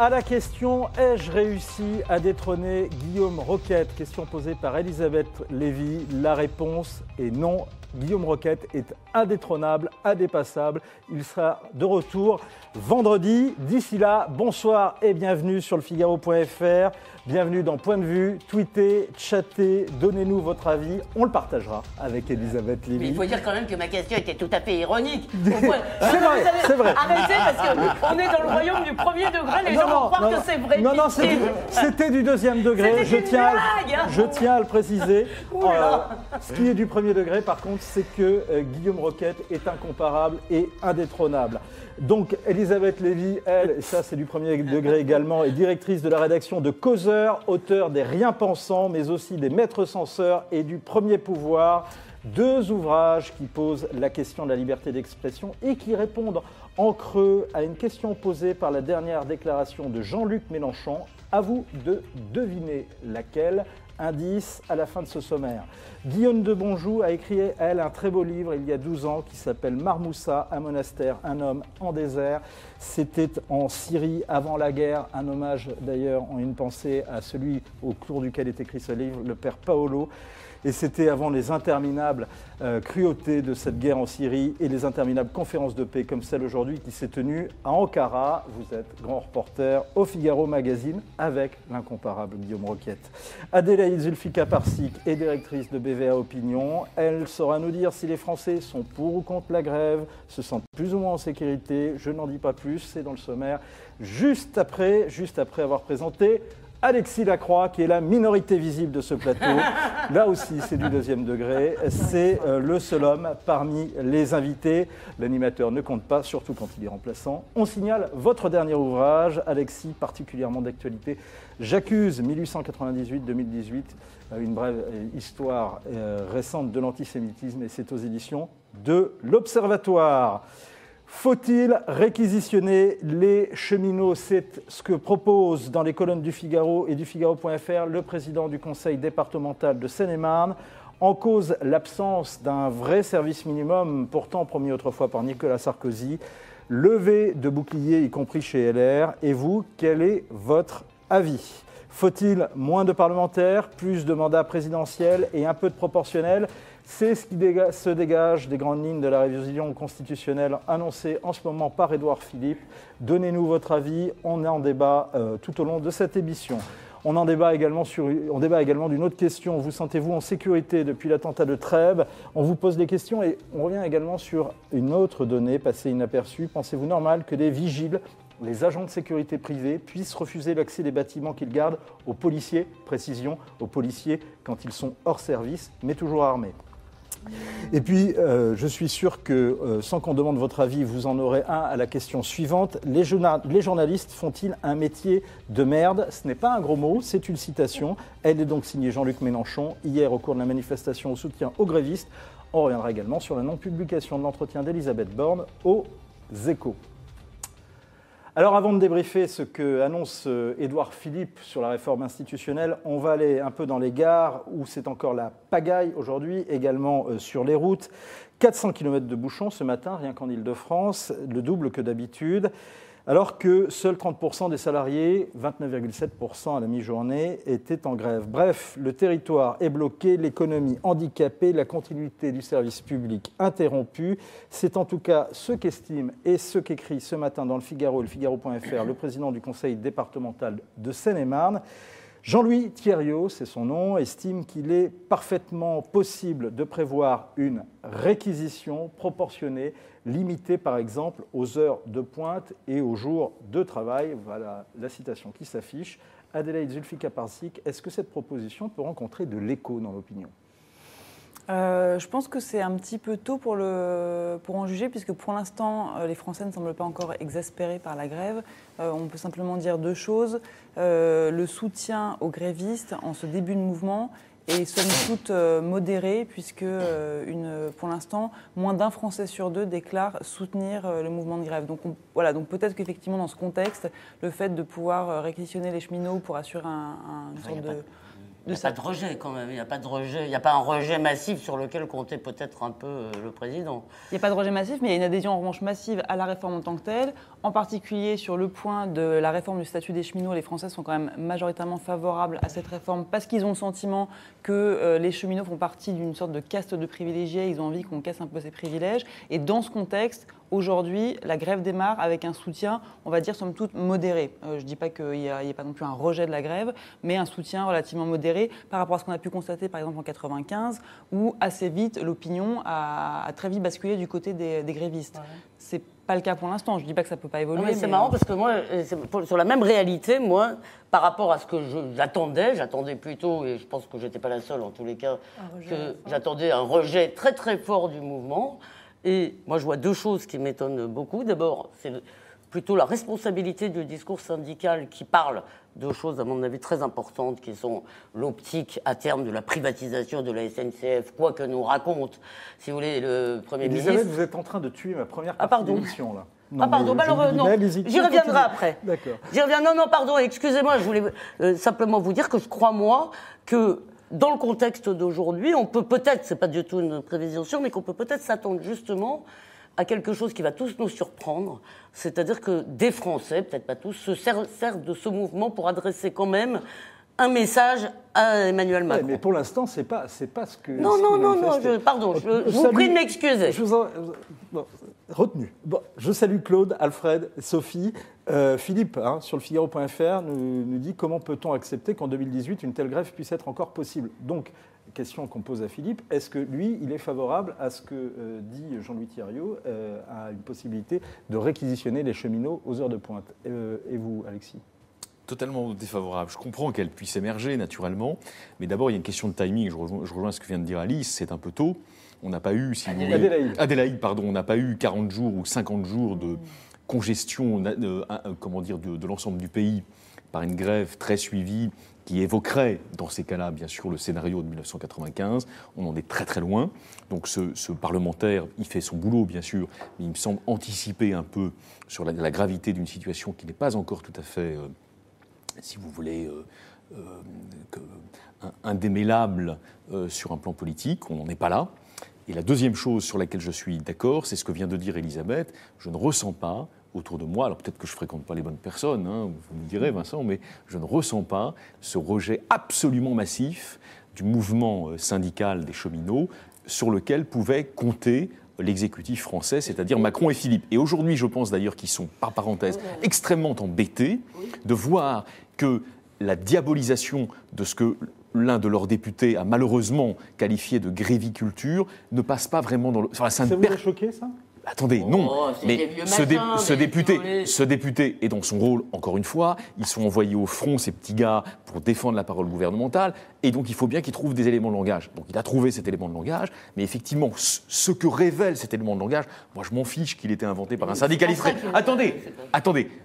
À la question « Ai-je réussi à détrôner Guillaume Roquette ?» Question posée par Elisabeth Lévy. La réponse est non. Guillaume Roquette est indétrônable, indépassable. Il sera de retour vendredi. D'ici là, bonsoir et bienvenue sur le Figaro.fr. Bienvenue dans Point de vue. Tweetez, chattez, donnez-nous votre avis. On le partagera avec Elisabeth Lévy. Mais il faut dire quand même que ma question était tout à fait ironique. C'est vrai. Arrêtez parce qu'on est dans le royaume du premier degré, les gens vont croire que c'est vrai. Non, c'était du deuxième degré. Je tiens à le préciser. Ce qui est du premier degré, par contre, c'est que Guillaume Roquette est incomparable et indétrônable. Donc, Elisabeth Lévy, elle, et ça c'est du premier degré également, est directrice de la rédaction de Causeur, auteur des Rien Pensants, mais aussi des Maîtres Censeurs et du Premier Pouvoir. Deux ouvrages qui posent la question de la liberté d'expression et qui répondent en creux à une question posée par la dernière déclaration de Jean-Luc Mélenchon. À vous de deviner laquelle. Indice à la fin de ce sommaire. Guillaume de Bonjou a écrit, elle, un très beau livre il y a 12 ans qui s'appelle Marmoussa, un monastère, un homme en désert. C'était en Syrie avant la guerre, un hommage d'ailleurs en une pensée à celui au cours duquel est écrit ce livre, le père Paolo. Et c'était avant les interminables cruautés de cette guerre en Syrie et les interminables conférences de paix comme celle aujourd'hui qui s'est tenue à Ankara. Vous êtes grand reporter au Figaro Magazine avec l'incomparable Guillaume Roquette. Adélaïde Zulfika-Parsik est directrice de BVA Opinion. Elle saura nous dire si les Français sont pour ou contre la grève, se sentent plus ou moins en sécurité. Je n'en dis pas plus, c'est dans le sommaire. Juste après avoir présenté Alexis Lacroix, qui est la minorité visible de ce plateau. Là aussi, c'est du deuxième degré. C'est le seul homme parmi les invités. L'animateur ne compte pas, surtout quand il est remplaçant. On signale votre dernier ouvrage, Alexis, particulièrement d'actualité. J'accuse 1898-2018, une brève histoire récente de l'antisémitisme, et c'est aux éditions de l'Observatoire. Faut-il réquisitionner les cheminots? C'est ce que propose dans les colonnes du Figaro et du Figaro.fr le président du conseil départemental de Seine-et-Marne. En cause, l'absence d'un vrai service minimum, pourtant promis autrefois par Nicolas Sarkozy. Levée de boucliers, y compris chez LR. Et vous, quel est votre avis? Faut-il moins de parlementaires, plus de mandats présidentiels et un peu de proportionnel? C'est ce qui se dégage des grandes lignes de la révision constitutionnelle annoncée en ce moment par Édouard Philippe. Donnez-nous votre avis, on en débat tout au long de cette émission. On débat également d'une autre question. Vous sentez-vous en sécurité depuis l'attentat de Trèbes? On vous pose des questions et on revient également sur une autre donnée passée inaperçue. Pensez-vous normal que des vigiles, les agents de sécurité privés, puissent refuser l'accès des bâtiments qu'ils gardent aux policiers, précision, aux policiers quand ils sont hors service, mais toujours armés? Et puis, je suis sûr que, sans qu'on demande votre avis, vous en aurez un à la question suivante. Les journalistes font-ils un métier de merde? Ce n'est pas un gros mot, c'est une citation. Elle est donc signée Jean-Luc Mélenchon, hier au cours de la manifestation au soutien aux grévistes. On reviendra également sur la non-publication de l'entretien d'Elisabeth Borne aux Échos. Alors avant de débriefer ce que annonce Édouard Philippe sur la réforme institutionnelle, on va aller un peu dans les gares où c'est encore la pagaille aujourd'hui, également sur les routes. 400 km de bouchons ce matin, rien qu'en Ile-de-France, le double que d'habitude, alors que seuls 30% des salariés, 29,7% à la mi-journée, étaient en grève. Bref, le territoire est bloqué, l'économie handicapée, la continuité du service public interrompue. C'est en tout cas ce qu'estime et ce qu'écrit ce matin dans le Figaro et le Figaro.fr le président du conseil départemental de Seine-et-Marne. Jean-Louis Thierriot, c'est son nom, estime qu'il est parfaitement possible de prévoir une réquisition proportionnée, limitée par exemple aux heures de pointe et aux jours de travail. Voilà la citation qui s'affiche. Adélaïde Zulfika-Parsik, est-ce que cette proposition peut rencontrer de l'écho dans l'opinion ? Je pense que c'est un petit peu tôt pour en juger, puisque pour l'instant, les Français ne semblent pas encore exaspérés par la grève. On peut simplement dire deux choses. Le soutien aux grévistes en ce début de mouvement est somme toute modéré, puisque pour l'instant, moins d'un Français sur deux déclare soutenir le mouvement de grève. Donc, donc peut-être qu'effectivement, dans ce contexte, le fait de pouvoir réquisitionner les cheminots pour assurer une sorte de... Il n'y a pas de rejet quand même, il n'y a pas de rejet, il n'y a pas un rejet massif sur lequel comptait peut-être un peu le président. Il n'y a pas de rejet massif, mais il y a une adhésion en revanche massive à la réforme en tant que telle. En particulier sur le point de la réforme du statut des cheminots, les Français sont quand même majoritairement favorables à cette réforme parce qu'ils ont le sentiment que les cheminots font partie d'une sorte de caste de privilégiés, ils ont envie qu'on casse un peu ces privilèges. Et dans ce contexte, aujourd'hui, la grève démarre avec un soutien, on va dire, somme toute modéré. Je ne dis pas qu'il n'y ait pas non plus un rejet de la grève, mais un soutien relativement modéré par rapport à ce qu'on a pu constater, par exemple, en 1995, où assez vite, l'opinion a très vite basculé du côté des grévistes. Ouais. C'est pas le cas pour l'instant. Je ne dis pas que ça ne peut pas évoluer. Non, mais c'est marrant parce que moi, sur la même réalité, moi, par rapport à ce que j'attendais plutôt, et je pense que je n'étais pas la seule en tous les cas, que j'attendais un rejet très très fort du mouvement. Et moi, je vois deux choses qui m'étonnent beaucoup. D'abord, c'est plutôt la responsabilité du discours syndical qui parle de choses, à mon avis, très importantes, qui sont l'optique à terme de la privatisation de la SNCF, quoi que nous raconte, si vous voulez, le Premier ministre. Elisabeth, vous êtes en train de tuer ma première partie de l'émission, là. Non, pardon, non, j'y reviendrai après. D'accord. J'y reviens, non, pardon, excusez-moi, je voulais simplement vous dire que je crois, moi, que dans le contexte d'aujourd'hui, on peut peut-être, c'est pas du tout une prévision sûre, mais qu'on peut peut-être s'attendre justement à quelque chose qui va tous nous surprendre, c'est-à-dire que des Français, peut-être pas tous, se servent de ce mouvement pour adresser quand même un message à Emmanuel Macron. Ouais, mais pour l'instant, c'est pas ce que... Non, je vous prie de m'excuser. Retenu. Bon, je salue Claude, Alfred, Sophie. Philippe, sur le Figaro.fr, nous dit comment peut-on accepter qu'en 2018, une telle grève puisse être encore possible. Donc, question qu'on pose à Philippe, est-ce que lui, il est favorable à ce que dit Jean-Louis Thiriot, à une possibilité de réquisitionner les cheminots aux heures de pointe? Et vous, Alexis? Totalement défavorable. Je comprends qu'elle puisse émerger naturellement, mais d'abord, il y a une question de timing. Je rejoins ce que vient de dire Alice, c'est un peu tôt. On n'a pas eu, Adélaïde, pardon, on n'a pas eu 40 jours ou 50 jours de congestion de l'ensemble du pays par une grève très suivie qui évoquerait, dans ces cas-là, bien sûr, le scénario de 1995. On en est très très loin. Donc ce parlementaire, il fait son boulot, bien sûr, mais il me semble anticiper un peu sur la gravité d'une situation qui n'est pas encore tout à fait, si vous voulez, indémêlable sur un plan politique. On n'en est pas là. Et la deuxième chose sur laquelle je suis d'accord, c'est ce que vient de dire Elisabeth. Je ne ressens pas autour de moi, alors peut-être que je ne fréquente pas les bonnes personnes, vous me direz Vincent, mais je ne ressens pas ce rejet absolument massif du mouvement syndical des cheminots sur lequel pouvait compter l'exécutif français, c'est-à-dire Macron et Philippe. Et aujourd'hui, je pense d'ailleurs qu'ils sont, par parenthèse, extrêmement embêtés de voir que la diabolisation de ce que l'un de leurs députés a malheureusement qualifié de gréviculture ne passe pas vraiment dans le... Ça vous a choqué, ça ? Attendez, non, mais ce député est dans son rôle, encore une fois, ils sont envoyés au front, ces petits gars, pour défendre la parole gouvernementale, et donc il faut bien qu'ils trouvent des éléments de langage. Donc il a trouvé cet élément de langage, mais effectivement, ce que révèle cet élément de langage, moi je m'en fiche qu'il ait été inventé par un syndicaliste... Attendez,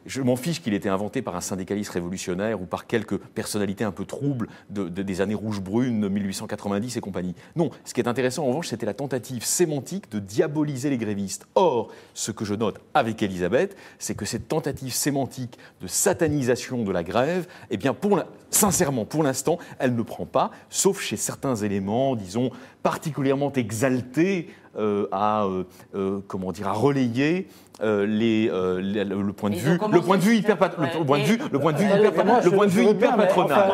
je m'en fiche qu'il ait été inventé par un syndicaliste révolutionnaire ou par quelques personnalités un peu troubles des années rouges-brunes, 1890 et compagnie. Non, ce qui est intéressant en revanche, c'était la tentative sémantique de diaboliser les grévistes. Or, ce que je note avec Elisabeth, c'est que cette tentative sémantique de satanisation de la grève, eh bien, sincèrement, pour l'instant, elle ne prend pas, sauf chez certains éléments, disons, particulièrement exaltés à relayer le point de vue hyper patronal.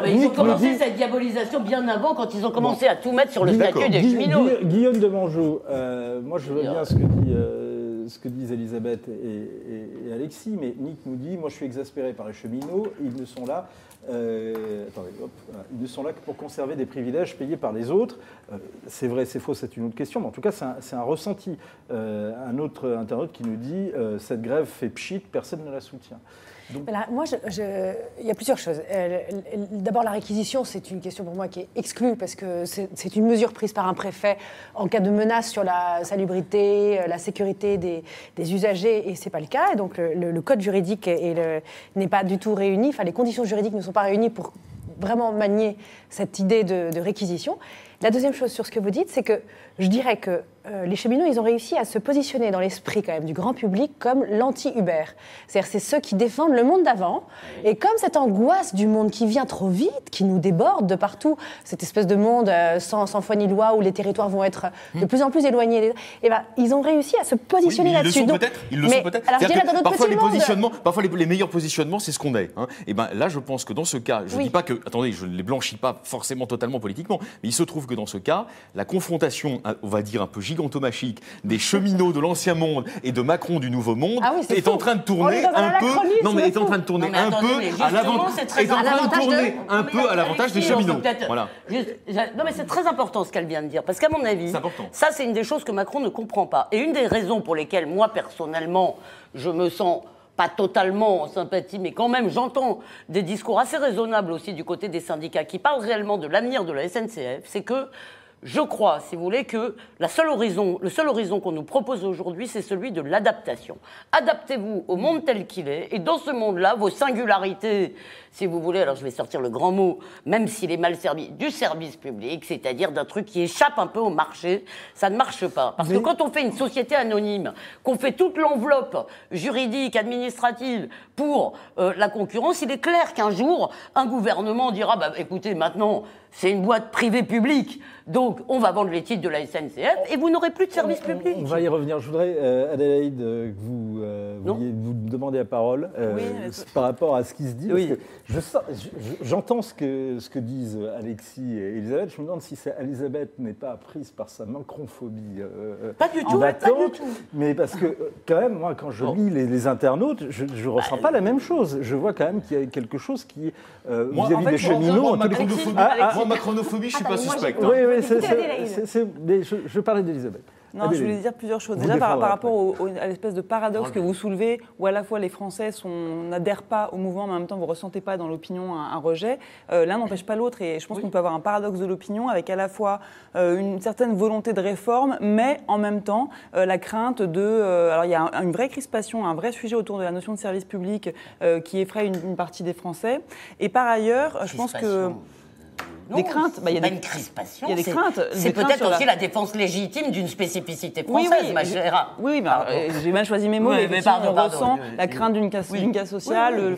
Ils ont commencé cette diabolisation bien avant, quand ils ont commencé à tout mettre sur le statut des cheminots. Guillaume de Monjou, moi je veux bien ce que disent Elisabeth et Alexis, mais Nick nous dit, moi je suis exaspéré par les cheminots, ils ne sont là. Ils ne sont là que pour conserver des privilèges payés par les autres. C'est vrai, c'est faux, c'est une autre question, mais en tout cas, c'est un ressenti. Un autre internaute qui nous dit cette grève fait pchit, personne ne la soutient. Donc... Là, moi, il y a plusieurs choses. D'abord, la réquisition, c'est une question pour moi qui est exclue parce que c'est une mesure prise par un préfet en cas de menace sur la salubrité, la sécurité des usagers, et ce n'est pas le cas. Et donc, le code juridique n'est pas du tout réuni. Enfin, les conditions juridiques ne sont pas réunies pour vraiment manier cette idée de réquisition. La deuxième chose sur ce que vous dites, c'est que je dirais que les cheminots, ils ont réussi à se positionner dans l'esprit quand même du grand public comme l'anti-Uber. C'est-à-dire c'est ceux qui défendent le monde d'avant. Et comme cette angoisse du monde qui vient trop vite, qui nous déborde de partout, cette espèce de monde sans foi ni loi où les territoires vont être de plus en plus éloignés, et ben, ils ont réussi à se positionner là-dessus. Ils le sont peut-être. Parfois les meilleurs positionnements, c'est ce qu'on est. Hein. Et ben là, je pense que dans ce cas, je ne dis pas que, attendez, je ne les blanchis pas forcément totalement politiquement, mais il se trouve que dans ce cas, la confrontation, on va dire un peu gigantomachique, des cheminots de l'ancien monde et de Macron du nouveau monde est en train de tourner un peu. Non, mais est en train de tourner un peu à l'avantage des cheminots. Voilà. Non, mais c'est très important ce qu'elle vient de dire, parce qu'à mon avis, ça c'est une des choses que Macron ne comprend pas. Et une des raisons pour lesquelles moi personnellement, je me sens pas totalement en sympathie, mais quand même, j'entends des discours assez raisonnables aussi du côté des syndicats qui parlent réellement de l'avenir de la SNCF, c'est que je crois, si vous voulez, que le seul horizon qu'on nous propose aujourd'hui, c'est celui de l'adaptation. Adaptez-vous au monde tel qu'il est, et dans ce monde-là, vos singularités, si vous voulez, alors je vais sortir le grand mot, même s'il est mal servi, du service public, c'est-à-dire d'un truc qui échappe un peu au marché, ça ne marche pas. Parce que quand on fait une société anonyme, qu'on fait toute l'enveloppe juridique, administrative pour la concurrence, il est clair qu'un jour, un gouvernement dira, bah, écoutez, maintenant, c'est une boîte privée publique, donc on va vendre les titres de la SNCF et vous n'aurez plus de service public. On va y revenir. Je voudrais, Adélaïde, que vous demander la parole par rapport à ce qui se dit. Oui. Parce que j'entends ce que disent Alexis et Elisabeth. Je me demande si Elisabeth n'est pas prise par sa macronphobie. Pas du tout, pas du tout. Mais parce que, quand même, moi, quand je lis les internautes, je ne ressens pas la même chose. Je vois quand même qu'il y a quelque chose qui, vis-à-vis des cheminots... Moi, ma chronophobie, je ne suis pas suspect. Oui, mais je parlais d'Elisabeth. Non, je voulais dire plusieurs choses. Déjà, par rapport à l'espèce de paradoxe que vous soulevez, où à la fois les Français n'adhèrent pas au mouvement, mais en même temps vous ne ressentez pas dans l'opinion un rejet, l'un n'empêche pas l'autre. Et je pense qu'on peut avoir un paradoxe de l'opinion avec à la fois une certaine volonté de réforme, mais en même temps la crainte de... alors il y a une vraie crispation, un vrai sujet autour de la notion de service public qui effraie une partie des Français. Et par ailleurs, je pense que... Non, des craintes. Il y a une crispation. Il y a des craintes. C'est peut-être aussi la défense légitime d'une spécificité française, ma chère. Oui, j'ai mal choisi mes mots, mais on ressent la crainte d'une casse sociale.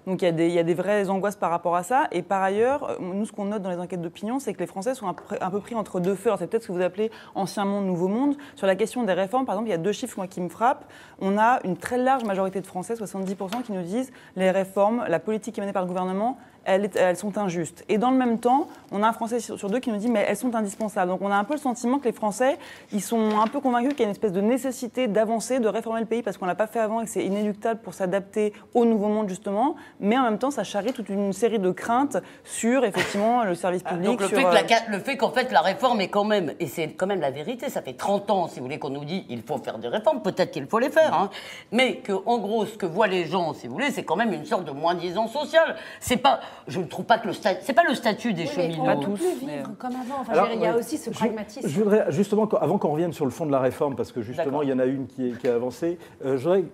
Donc il y a des vraies angoisses par rapport à ça. Et par ailleurs, nous, ce qu'on note dans les enquêtes d'opinion, c'est que les Français sont un peu pris entre deux feux. Alors, c'est peut-être ce que vous appelez ancien monde, nouveau monde. Sur la question des réformes, par exemple, il y a deux chiffres qui me frappent. On a une très large majorité de Français, 70%, qui nous disent les réformes, la politique qui est menée par le gouvernement, elles sont injustes. Et dans le même temps, on a un Français sur deux qui nous dit mais elles sont indispensables. Donc on a un peu le sentiment que les Français, ils sont un peu convaincus qu'il y a une espèce de nécessité d'avancer, de réformer le pays parce qu'on ne l'a pas fait avant et que c'est inéluctable pour s'adapter au nouveau monde justement. Mais en même temps, ça charrie toute une série de craintes sur effectivement le service public. Donc le fait qu'en fait la réforme est quand même, et c'est quand même la vérité, ça fait 30 ans si vous voulez qu'on nous dit il faut faire des réformes, peut-être qu'il faut les faire, hein, mais qu'en gros ce que voient les gens si vous voulez c'est quand même une sorte de moins-disant social. C'est pas... Je ne trouve pas que c'est pas le statut des cheminots. Pas tous. Plus vivre comme avant. Enfin, il y a aussi ce pragmatisme. Je voudrais justement, avant qu'on revienne sur le fond de la réforme, parce que justement il y en a une qui a avancé, je voudrais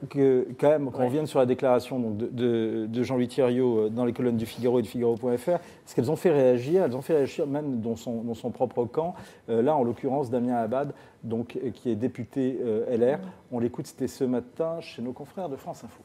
quand même qu'on revienne sur la déclaration donc, de Jean-Louis Thiriot dans les colonnes du Figaro et de Figaro.fr, parce qu'elles ont fait réagir. Elles ont fait réagir même dans son propre camp. Là, en l'occurrence, Damien Abad, donc, qui est député LR. On l'écoute, c'était ce matin chez nos confrères de France Info.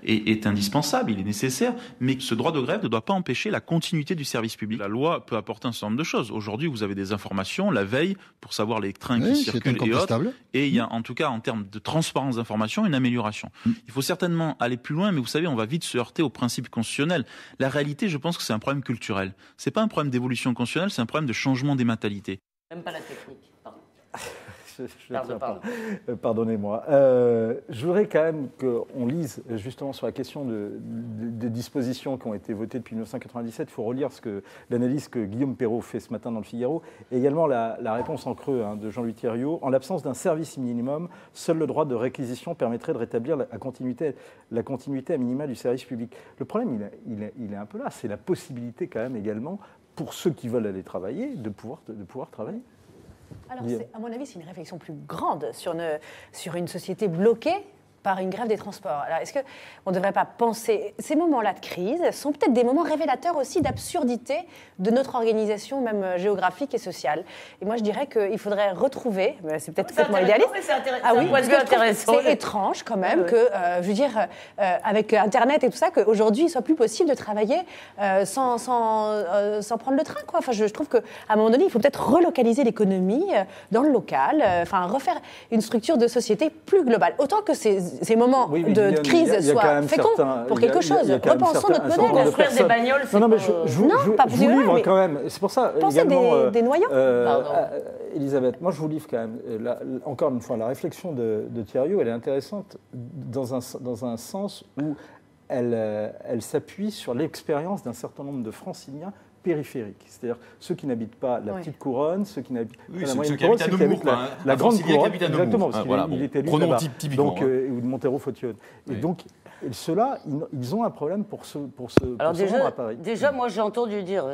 Est indispensable, il est nécessaire, mais ce droit de grève ne doit pas empêcher la continuité du service public. La loi peut apporter un certain nombre de choses. Aujourd'hui, vous avez des informations la veille pour savoir les trains qui circulent et autres. Et il y a, en tout cas, en termes de transparence d'information, une amélioration. Il faut certainement aller plus loin, mais vous savez, on va vite se heurter aux principes constitutionnels. La réalité, je pense que c'est un problème culturel. C'est pas un problème d'évolution constitutionnelle, c'est un problème de changement des mentalités. Même pas la technique, pardon. Pardonnez-moi. Je voudrais quand même qu'on lise justement sur la question des dispositions qui ont été votées depuis 1997. Il faut relire l'analyse que Guillaume Perrault fait ce matin dans le Figaro, et également la réponse en creux de Jean-Louis Thiriot. En l'absence d'un service minimum, seul le droit de réquisition permettrait de rétablir la continuité à minima du service public. Le problème, il est un peu là. C'est la possibilité quand même également, pour ceux qui veulent aller travailler, de pouvoir travailler. Alors, à mon avis, c'est une réflexion plus grande sur une société bloquée par une grève des transports. Alors, est-ce qu'on ne devrait pas penser... Ces moments-là de crise sont peut-être des moments révélateurs aussi d'absurdité de notre organisation, même géographique et sociale. Et moi, je dirais qu'il faudrait retrouver... C'est peut-être complètement idéaliste. C'est étrange, quand même, que, je veux dire, avec Internet et tout ça, qu'aujourd'hui, il ne soit plus possible de travailler sans prendre le train, quoi. Enfin, je trouve qu'à un moment donné, il faut peut-être relocaliser l'économie dans le local, refaire une structure de société plus globale. Autant que ces moments de crise soient féconds pour quelque chose. Repensons notre modèle. Construire des bagnoles, c'est non, mais je vous livre quand même. C'est pour ça. Pensez des noyaux. Elisabeth, moi je vous livre quand même. Encore une fois, la réflexion de Thierry, elle est intéressante dans un sens où elle s'appuie sur l'expérience d'un certain nombre de Franciliens périphériques, c'est-à-dire ceux qui n'habitent pas la petite couronne, ceux qui n'habitent pas la moyenne couronne, ceux qui habitent la grande couronne, exactement, parce qu'il était lui là-bas, donc, ou de Montero-Fauthion. Et donc, ceux-là, ils ont un problème pour se rendre à Paris. Déjà, moi j'ai entendu dire,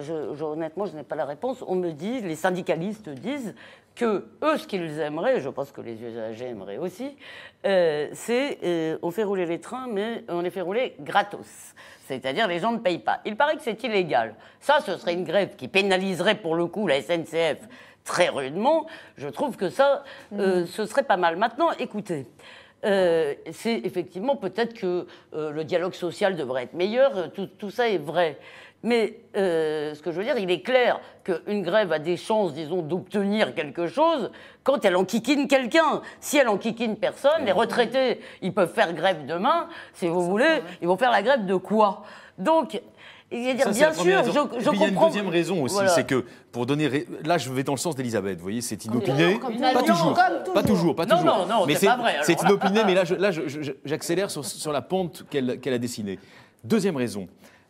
honnêtement je n'ai pas la réponse, on me dit, les syndicalistes disent que eux, ce qu'ils aimeraient, je pense que les usagers aimeraient aussi, c'est on fait rouler les trains, mais on les fait rouler gratos. C'est-à-dire les gens ne payent pas. Il paraît que c'est illégal. Ça, ce serait une grève qui pénaliserait pour le coup la SNCF très rudement. Je trouve que ça, ce serait pas mal. Maintenant, écoutez, c'est effectivement peut-être que le dialogue social devrait être meilleur. Tout ça est vrai. Mais ce que je veux dire, il est clair qu'une grève a des chances, disons, d'obtenir quelque chose quand elle enquiquine quelqu'un. Si elle enquiquine personne, les retraités, ils peuvent faire grève demain, si vous voulez, ils vont faire la grève de quoi? Donc, bien sûr, je comprends. Il y a une deuxième raison aussi, c'est que pour donner... Là, je vais dans le sens d'Elisabeth, vous voyez, c'est inopiné. Pas toujours. Non, mais c'est pas vrai. C'est inopiné, mais là, j'accélère sur la pente qu'elle a dessinée. Deuxième raison.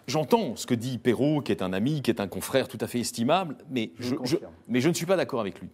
J'entends ce que dit Perrault, qui est un ami, qui est un confrère tout à fait estimable, mais je ne suis pas d'accord avec lui.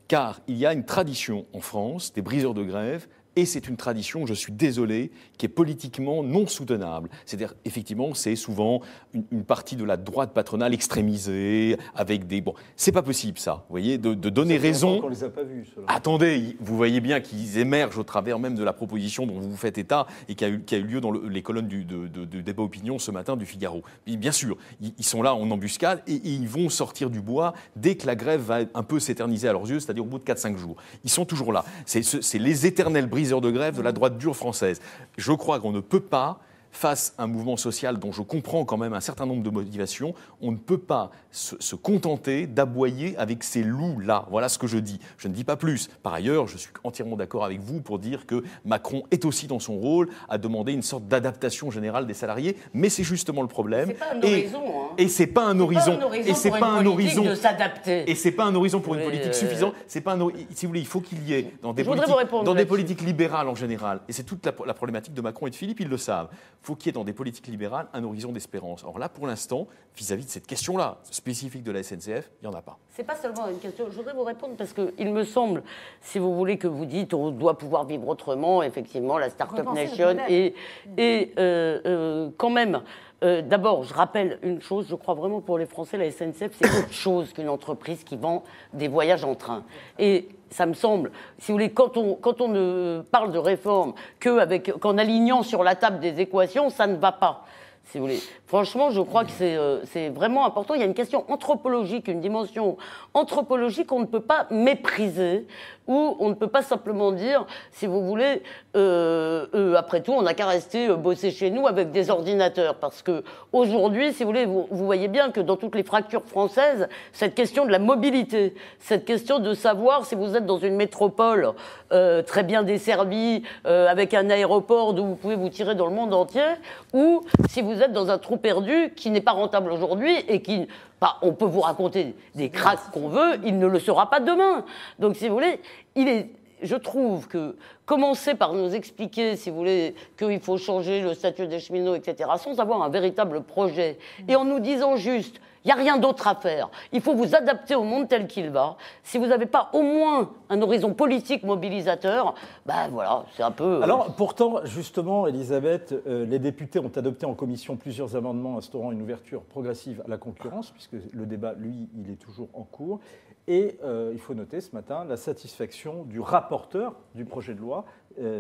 Car il y a une tradition en France des briseurs de grève, et c'est une tradition, je suis désolé, qui est politiquement non soutenable. C'est-à-dire, effectivement, c'est souvent une partie de la droite patronale extrémisée, avec des... Bon, c'est pas possible, ça, vous voyez, de donner raison... On les a pas vus, ceux-là. Attendez, vous voyez bien qu'ils émergent au travers même de la proposition dont vous faites état et qui a eu lieu dans les colonnes du débat opinion ce matin du Figaro. Et bien sûr, ils sont là en embuscade et ils vont sortir du bois dès que la grève va un peu s'éterniser à leurs yeux, c'est-à-dire au bout de 4-5 jours. Ils sont toujours là. C'est les éternels briseurs de grève de la droite dure française. Je crois qu'on ne peut pas, face à un mouvement social dont je comprends quand même un certain nombre de motivations, on ne peut pas se contenter d'aboyer avec ces loups-là. Voilà ce que je dis. Je ne dis pas plus. Par ailleurs, je suis entièrement d'accord avec vous pour dire que Macron est aussi dans son rôle à demander une sorte d'adaptation générale des salariés, mais c'est justement le problème. C'est pas un horizon. Et c'est pas un horizon. Et c'est pas un horizon de s'adapter. Et c'est pas un horizon pour une politique suffisante. C'est pas si vous voulez, il faut qu'il y ait dans des politiques libérales en général. Et c'est toute la problématique de Macron et de Philippe, ils le savent. Il faut qu'il y ait dans des politiques libérales un horizon d'espérance. Alors là, pour l'instant, vis-à-vis de cette question-là, spécifique de la SNCF, il n'y en a pas. C'est pas seulement une question. Je voudrais vous répondre parce qu'il me semble, si vous voulez, que vous dites on doit pouvoir vivre autrement, effectivement, la Startup Nation. Et quand même, d'abord, je rappelle une chose, je crois vraiment pour les Français, la SNCF, c'est autre chose qu'une entreprise qui vend des voyages en train. Et ça me semble, si vous voulez, quand on ne parle de réforme qu'en alignant sur la table des équations, ça ne va pas. Si vous voulez. Franchement, je crois que c'est vraiment important. Il y a une question anthropologique, une dimension anthropologique qu'on ne peut pas mépriser, où on ne peut pas simplement dire, si vous voulez, après tout, on n'a qu'à rester bosser chez nous avec des ordinateurs. Parce que aujourd'hui, si vous voulez, vous voyez bien que dans toutes les fractures françaises, cette question de la mobilité, cette question de savoir si vous êtes dans une métropole très bien desservie, avec un aéroport d'où vous pouvez vous tirer dans le monde entier, ou si vous êtes dans un trou perdu qui n'est pas rentable aujourd'hui et qui... on peut vous raconter des cracks qu'on veut, il ne le sera pas demain. Donc, si vous voulez, je trouve que commencer par nous expliquer, si vous voulez, qu'il faut changer le statut des cheminots, etc., sans avoir un véritable projet, et en nous disant juste, il n'y a rien d'autre à faire, il faut vous adapter au monde tel qu'il va, si vous n'avez pas au moins un horizon politique mobilisateur, voilà, c'est un peu... Alors, pourtant, justement, Elisabeth, les députés ont adopté en commission plusieurs amendements instaurant une ouverture progressive à la concurrence, puisque le débat, lui, il est toujours en cours. Et il faut noter ce matin la satisfaction du rapporteur du projet de loi,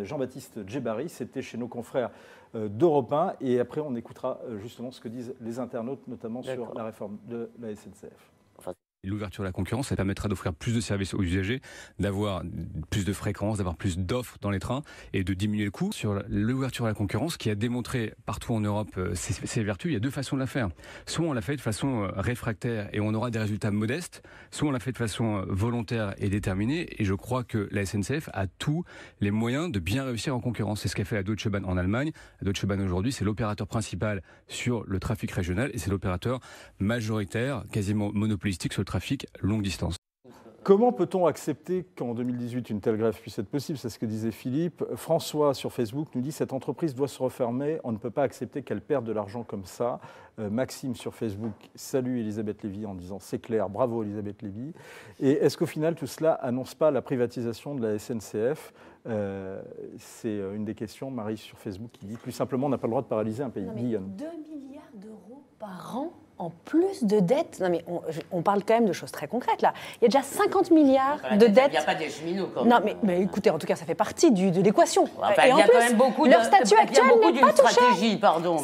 Jean-Baptiste Djebari. C'était chez nos confrères d'Europe 1. Et après, on écoutera justement ce que disent les internautes, notamment sur la réforme de la SNCF. L'ouverture à la concurrence, ça permettra d'offrir plus de services aux usagers, d'avoir plus de fréquences, d'avoir plus d'offres dans les trains et de diminuer le coût. Sur l'ouverture à la concurrence, qui a démontré partout en Europe ses vertus, il y a deux façons de la faire. Soit on l'a fait de façon réfractaire et on aura des résultats modestes, soit on l'a fait de façon volontaire et déterminée. Et je crois que la SNCF a tous les moyens de bien réussir en concurrence. C'est ce qu'a fait la Deutsche Bahn en Allemagne. La Deutsche Bahn aujourd'hui, c'est l'opérateur principal sur le trafic régional et c'est l'opérateur majoritaire, quasiment monopolistique sur le trafic longue distance. Comment peut-on accepter qu'en 2018, une telle grève puisse être possible? C'est ce que disait Philippe. François, sur Facebook, nous dit « Cette entreprise doit se refermer. On ne peut pas accepter qu'elle perde de l'argent comme ça. » Maxime, sur Facebook, salue Elisabeth Lévy en disant « C'est clair, bravo Elisabeth Lévy. » Et est-ce qu'au final, tout cela annonce pas la privatisation de la SNCF? C'est une des questions. Marie, sur Facebook, qui dit « Plus simplement, on n'a pas le droit de paralyser un pays. » 2 milliards d'euros par an en plus de dettes. Non mais on parle quand même de choses très concrètes là. Il y a déjà 50 milliards de dettes. Il n'y a pas des cheminots quand même. Non mais écoutez, en tout cas ça fait partie de l'équation. Enfin, et en plus, leur statut actuel n'est pas touché.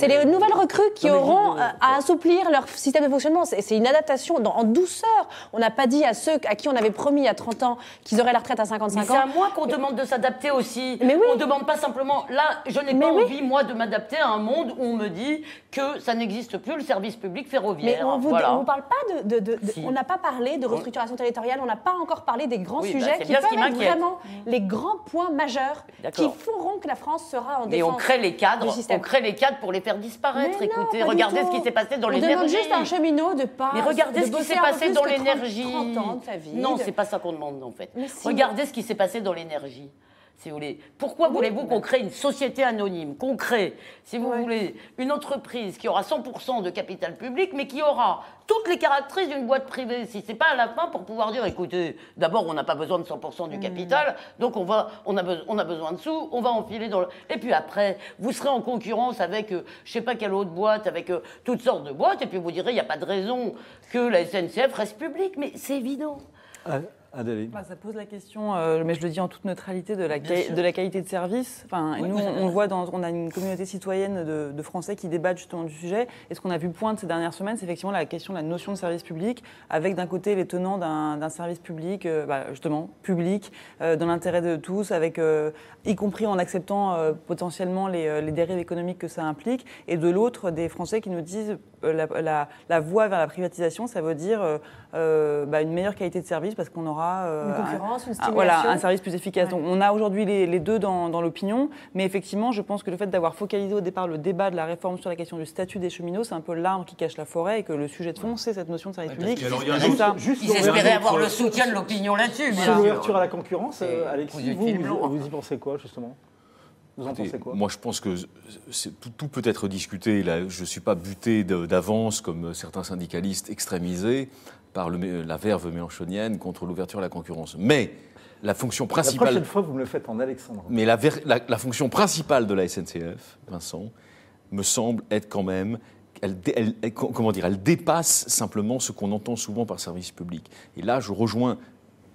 C'est les nouvelles recrues qui auront à assouplir leur système de fonctionnement. C'est une adaptation en douceur. On n'a pas dit à ceux à qui on avait promis il y a 30 ans qu'ils auraient la retraite à 55 ans. C'est à moi qu'on demande de s'adapter aussi. Mais oui. On ne demande pas simplement... Là, je n'ai pas envie, moi, de m'adapter à un monde où on me dit que ça n'existe plus, le service public ferroviaire. Mais on vous parle pas on n'a pas parlé de restructuration territoriale, on n'a pas encore parlé des grands sujets qui peuvent être vraiment les grands points majeurs qui feront que la France sera en défense. Mais on crée les cadres, pour les faire disparaître. Mais écoutez, non, regardez ce qui s'est passé dans l'énergie. On demande juste à un cheminot de pas. Mais regardez ce qui s'est passé dans l'énergie. 30 ans de sa vie. Non, c'est pas ça qu'on demande en fait. Regardez ce qui s'est passé dans l'énergie. Si vous voulez. Pourquoi voulez-vous qu'on crée une société anonyme, qu'on crée, si vous voulez, une entreprise qui aura 100% de capital public, mais qui aura toutes les caractéristiques d'une boîte privée? Si c'est pas à la fin pour pouvoir dire, écoutez, d'abord on n'a pas besoin de 100% du capital, donc on a besoin de sous, on va enfiler dans le... Et puis après, vous serez en concurrence avec, je sais pas quelle autre boîte, avec toutes sortes de boîtes, et puis vous direz, il n'y a pas de raison que la SNCF reste publique, mais c'est évident. Ça pose la question, mais je le dis en toute neutralité, de la qualité de service. Enfin, nous, on le voit, on a une communauté citoyenne de Français qui débattent justement du sujet. Et ce qu'on a vu poindre ces dernières semaines, c'est effectivement la question de la notion de service public, avec d'un côté les tenants d'un service public, justement, public, dans l'intérêt de tous, avec, y compris en acceptant potentiellement les dérives économiques que ça implique, et de l'autre, des Français qui nous disent la voie vers la privatisation, ça veut dire une meilleure qualité de service parce qu'on aura une concurrence, une stimulation. Un service plus efficace. Ouais. Donc on a aujourd'hui les deux dans l'opinion, mais effectivement, je pense que le fait d'avoir focalisé au départ le débat de la réforme sur la question du statut des cheminots, c'est un peu l'arbre qui cache la forêt et que le sujet de fond, c'est cette notion de service public. Ils espéraient avoir le soutien de l'opinion là-dessus. Sur l'ouverture à la concurrence, Alexis, vous y pensez quoi justement ? Vous en pensez quoi ? Moi, je pense que tout peut être discuté. Là, je ne suis pas buté d'avance, comme certains syndicalistes extrémisés, par la verve mélenchonienne contre l'ouverture à la concurrence. Mais la fonction principale... La prochaine fois, vous me le faites en Alexandre. Mais la fonction principale de la SNCF, Vincent, me semble être quand même... Elle dépasse simplement ce qu'on entend souvent par service public. Et là, je rejoins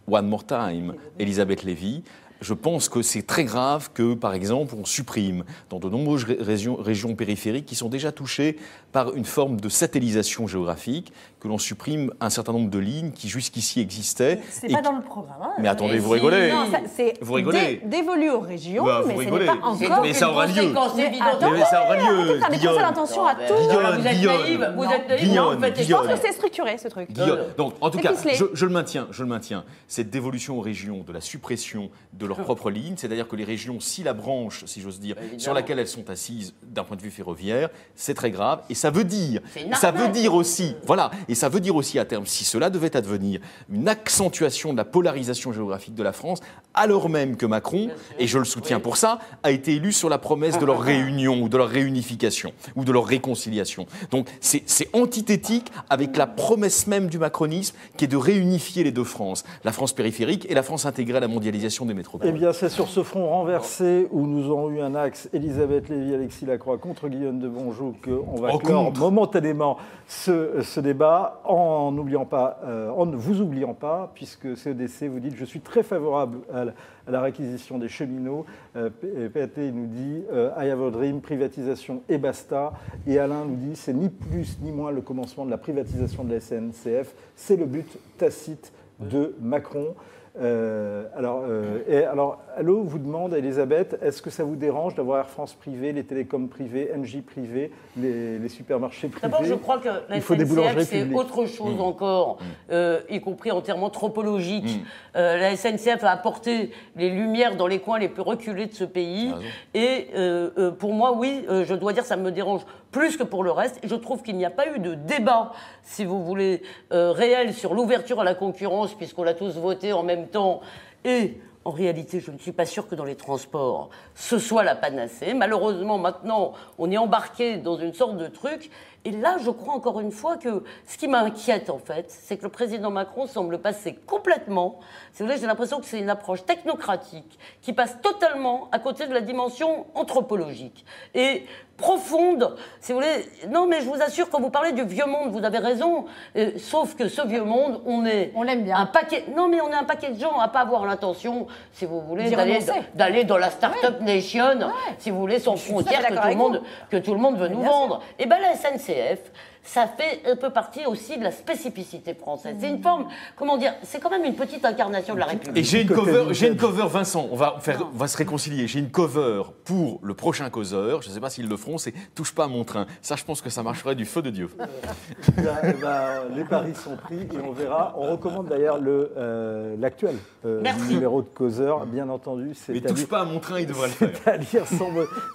one more time Elisabeth Lévy. Je pense que c'est très grave que, par exemple, on supprime dans de nombreuses régions périphériques qui sont déjà touchées par une forme de satellisation géographique, que l'on supprime un certain nombre de lignes qui jusqu'ici existaient. C'est pas dans le programme. Hein, mais attendez, vous rigolez. Non, c'est dévolu aux régions, mais ce n'est pas encore. Mais ça aura lieu. Mais ça aura lieu. Mais ça l'intention à tous. Vous êtes naïve. Je pense que c'est structuré, ce truc. Donc, en tout cas, je le maintiens. Cette dévolution aux régions de la suppression de leurs propres lignes, c'est-à-dire que les régions, si la branche, si j'ose dire, sur laquelle elles sont assises d'un point de vue ferroviaire, c'est très grave. Et ça veut dire aussi à terme, si cela devait advenir, une accentuation de la polarisation géographique de la France, alors même que Macron, et je le soutiens pour ça, a été élu sur la promesse de leur réunion ou de leur réunification ou de leur réconciliation. Donc c'est antithétique avec la promesse même du macronisme qui est de réunifier les deux France, la France périphérique et la France intégrée à la mondialisation des métropoles. programme. Eh bien, c'est sur ce front renversé où nous aurons eu un axe Elisabeth Lévy, Alexis Lacroix contre Guillaume de Bonjou qu'on va clore momentanément ce débat en ne vous oubliant pas, puisque CEDC vous dites « Je suis très favorable à la réquisition des cheminots ». PAT nous dit « I have a dream, privatisation et basta ». Et Alain nous dit « C'est ni plus ni moins le commencement de la privatisation de la SNCF, c'est le but tacite de Macron ». Alors, Allo vous demande, Elisabeth, est-ce que ça vous dérange d'avoir Air France privée, les télécoms privés, Engie privés, les supermarchés privés? D'abord, je crois que la SNCF, c'est autre chose encore, y compris en termes anthropologiques. La SNCF a apporté les lumières dans les coins les plus reculés de ce pays. Et pour moi, oui, je dois dire, ça me dérange plus que pour le reste. Et je trouve qu'il n'y a pas eu de débat, si vous voulez, réel sur l'ouverture à la concurrence, puisqu'on l'a tous voté en même temps. Et en réalité, je ne suis pas sûre que dans les transports, ce soit la panacée. Malheureusement, maintenant, on est embarqué dans une sorte de truc. Et là, je crois encore une fois que ce qui m'inquiète, en fait, c'est que le président Macron semble passer complètement, si vous voulez, j'ai l'impression que c'est une approche technocratique qui passe totalement à côté de la dimension anthropologique et profonde, si vous voulez. Non, mais je vous assure, quand vous parlez du vieux monde, vous avez raison, sauf que ce vieux monde, on l'aime bien. Un paquet, non, mais on est un paquet de gens à pas avoir l'intention, si vous voulez, d'aller dans la start-up nation, si vous voulez, sans frontières que tout le monde veut nous vendre. Et bien la SNCF, ça fait un peu partie aussi de la spécificité française. C'est une forme, comment dire, c'est quand même une petite incarnation de la République. Et j'ai une cover, Vincent, on va se réconcilier. J'ai une cover pour le prochain causeur, je ne sais pas s'ils le feront, c'est « Touche pas à mon train ». Ça, je pense que ça marcherait du feu de Dieu. Les paris sont pris et on verra. On recommande d'ailleurs l'actuel numéro de causeur, bien entendu. Mais « Touche pas à mon train », il devrait le faire.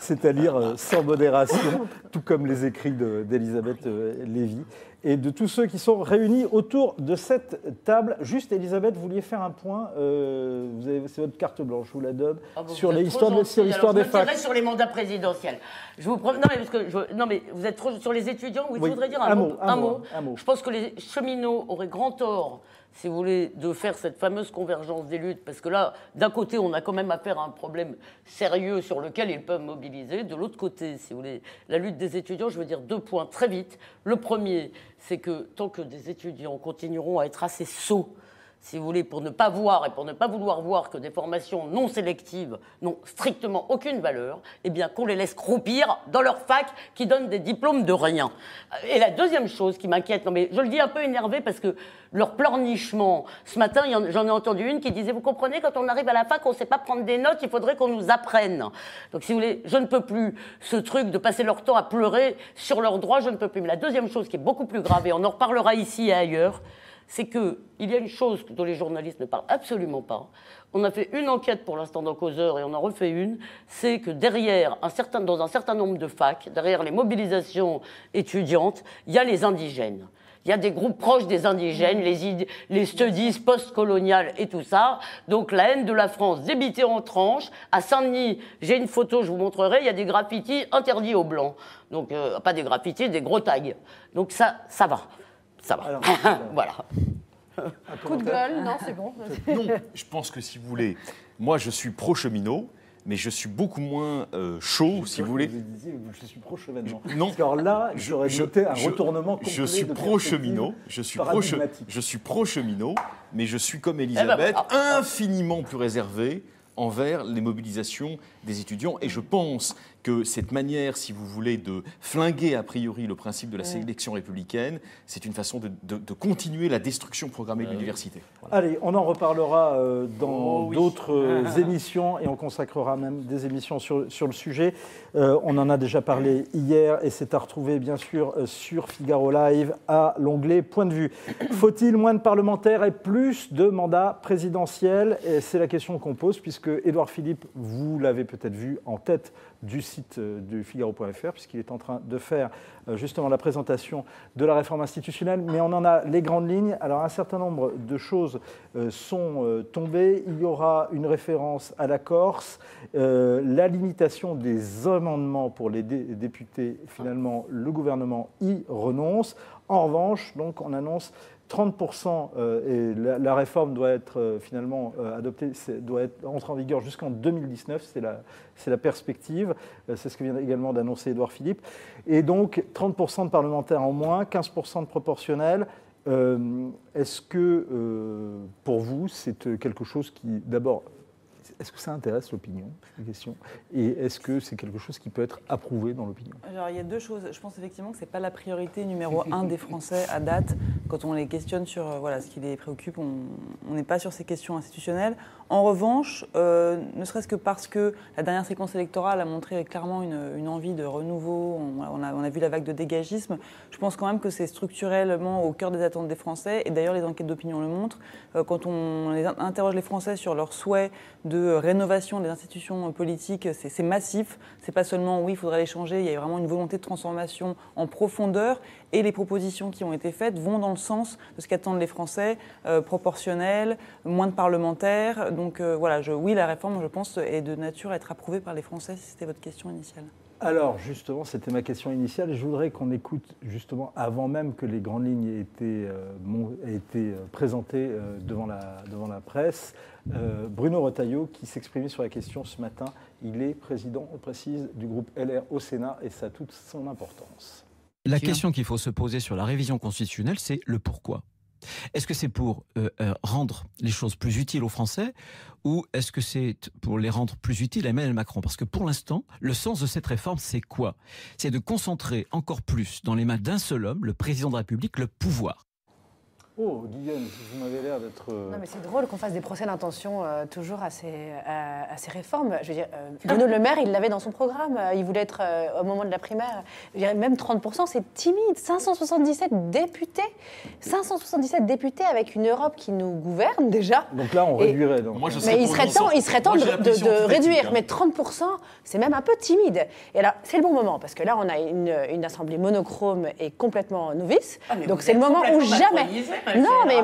C'est à lire sans modération, tout comme les écrits d'Elisabeth Lévy et de tous ceux qui sont réunis autour de cette table. Juste, Elisabeth, vous vouliez faire un point, c'est votre carte blanche, je vous la donne, sur l'histoire des facs. Sur les mandats présidentiels. Je vous promets, non mais vous êtes trop sur les étudiants, oui, je voudrais dire un mot. Je pense que les cheminots auraient grand tort, si vous voulez, de faire cette fameuse convergence des luttes, parce que là, d'un côté, on a quand même affaire à un problème sérieux sur lequel ils peuvent mobiliser. De l'autre côté, si vous voulez, la lutte des étudiants, je veux dire 2 points très vite. Le premier, c'est que tant que des étudiants continueront à être assez sots, si vous voulez, pour ne pas voir et pour ne pas vouloir voir que des formations non sélectives n'ont strictement aucune valeur, eh bien qu'on les laisse croupir dans leur fac qui donne des diplômes de rien. Et la deuxième chose qui m'inquiète, non mais je le dis un peu énervé parce que leur pleurnichement, ce matin j'en ai entendu une qui disait « Vous comprenez, quand on arrive à la fac, on ne sait pas prendre des notes, il faudrait qu'on nous apprenne. » Donc si vous voulez, je ne peux plus, ce truc de passer leur temps à pleurer sur leurs droits, je ne peux plus. Mais la deuxième chose qui est beaucoup plus grave, et on en reparlera ici et ailleurs, c'est qu'il y a une chose dont les journalistes ne parlent absolument pas. On a fait une enquête pour l'instant dans Causeur et on en refait une. C'est que derrière, dans un certain nombre de facs, derrière les mobilisations étudiantes, il y a les indigènes. Il y a des groupes proches des indigènes, les studies post-coloniales et tout ça. Donc la haine de la France débitée en tranches. À Saint-Denis, j'ai une photo, je vous montrerai, il y a des graffitis interdits aux Blancs. Donc pas des graffitis, des gros tags. Donc ça va. Ça va. Alors, voilà. Coup de gueule, non, c'est bon. Non, je pense que si vous voulez, moi je suis pro-cheminot, mais je suis beaucoup moins chaud, si vous voulez. Vous disiez, je suis pro-chevènement. Non. Parce que alors là, j'aurais noté un retournement complet. Je suis pro-cheminot, je suis pro-cheminot, mais je suis comme Elisabeth, infiniment plus réservé envers les mobilisations des étudiants. Et je pense que cette manière, si vous voulez, de flinguer a priori le principe de la sélection républicaine, c'est une façon de continuer la destruction programmée de l'université. Voilà. Allez, on en reparlera dans d'autres émissions et on consacrera même des émissions sur le sujet. On en a déjà parlé hier et c'est à retrouver bien sûr sur Figaro Live à l'onglet Point de vue. Faut-il moins de parlementaires et plus de mandats présidentiels? Et c'est la question qu'on pose puisque Édouard Philippe, vous l'avez peut-être vu en tête du site du Figaro.fr, puisqu'il est en train de faire justement la présentation de la réforme institutionnelle, mais on en a les grandes lignes. Alors un certain nombre de choses sont tombées. Il y aura une référence à la Corse, la limitation des amendements pour les députés, finalement le gouvernement y renonce. En revanche, donc, on annonce 30%, et la réforme doit être finalement adoptée, doit entrer en vigueur jusqu'en 2019, c'est la perspective. C'est ce que vient également d'annoncer Édouard Philippe. Et donc 30% de parlementaires en moins, 15% de proportionnels. Est-ce que, pour vous, c'est quelque chose qui, d'abord, est-ce que ça intéresse l'opinion, c'est une question, et est-ce que c'est quelque chose qui peut être approuvé dans l'opinion? Alors, il y a deux choses. Je pense effectivement que ce n'est pas la priorité numéro 1 des Français à date. Quand on les questionne sur ce qui les préoccupe, on n'est pas sur ces questions institutionnelles. En revanche, ne serait-ce que parce que la dernière séquence électorale a montré clairement une envie de renouveau, on a vu la vague de dégagisme, je pense quand même que c'est structurellement au cœur des attentes des Français, et d'ailleurs les enquêtes d'opinion le montrent. Quand on interroge les Français sur leur souhait de rénovation des institutions politiques, c'est massif. C'est pas seulement oui, il faudrait les changer, il y a vraiment une volonté de transformation en profondeur, et les propositions qui ont été faites vont dans le sens de ce qu'attendent les Français, proportionnel, moins de parlementaires. Donc oui, la réforme, je pense, est de nature à être approuvée par les Français, si c'était votre question initiale. Alors, justement, c'était ma question initiale. Je voudrais qu'on écoute, justement, avant même que les grandes lignes aient été présentées devant la presse, Bruno Retailleau, qui s'exprimait sur la question ce matin. Il est président, on précise, du groupe LR au Sénat, et ça a toute son importance. La question qu'il faut se poser sur la révision constitutionnelle, c'est le pourquoi. Est-ce que c'est pour rendre les choses plus utiles aux Français, ou est-ce que c'est pour les rendre plus utiles à Emmanuel Macron? Parce que pour l'instant, le sens de cette réforme, c'est quoi? C'est de concentrer encore plus dans les mains d'un seul homme, le président de la République, le pouvoir. Oh, Guillaume, vous m'avez l'air d'être... Non, mais c'est drôle qu'on fasse des procès d'intention toujours à ces réformes. Je veux dire, Bruno Le Maire, il l'avait dans son programme. Il voulait être, au moment de la primaire, je dirais, même 30%, c'est timide. 577 députés. 577 députés avec une Europe qui nous gouverne déjà. Donc là, on réduirait. Donc. Mais il serait temps de réduire. Mais 30%, c'est même un peu timide. Et alors, c'est le bon moment, parce que là, on a une assemblée monochrome et complètement novice. Donc c'est le moment où jamais... Non, mais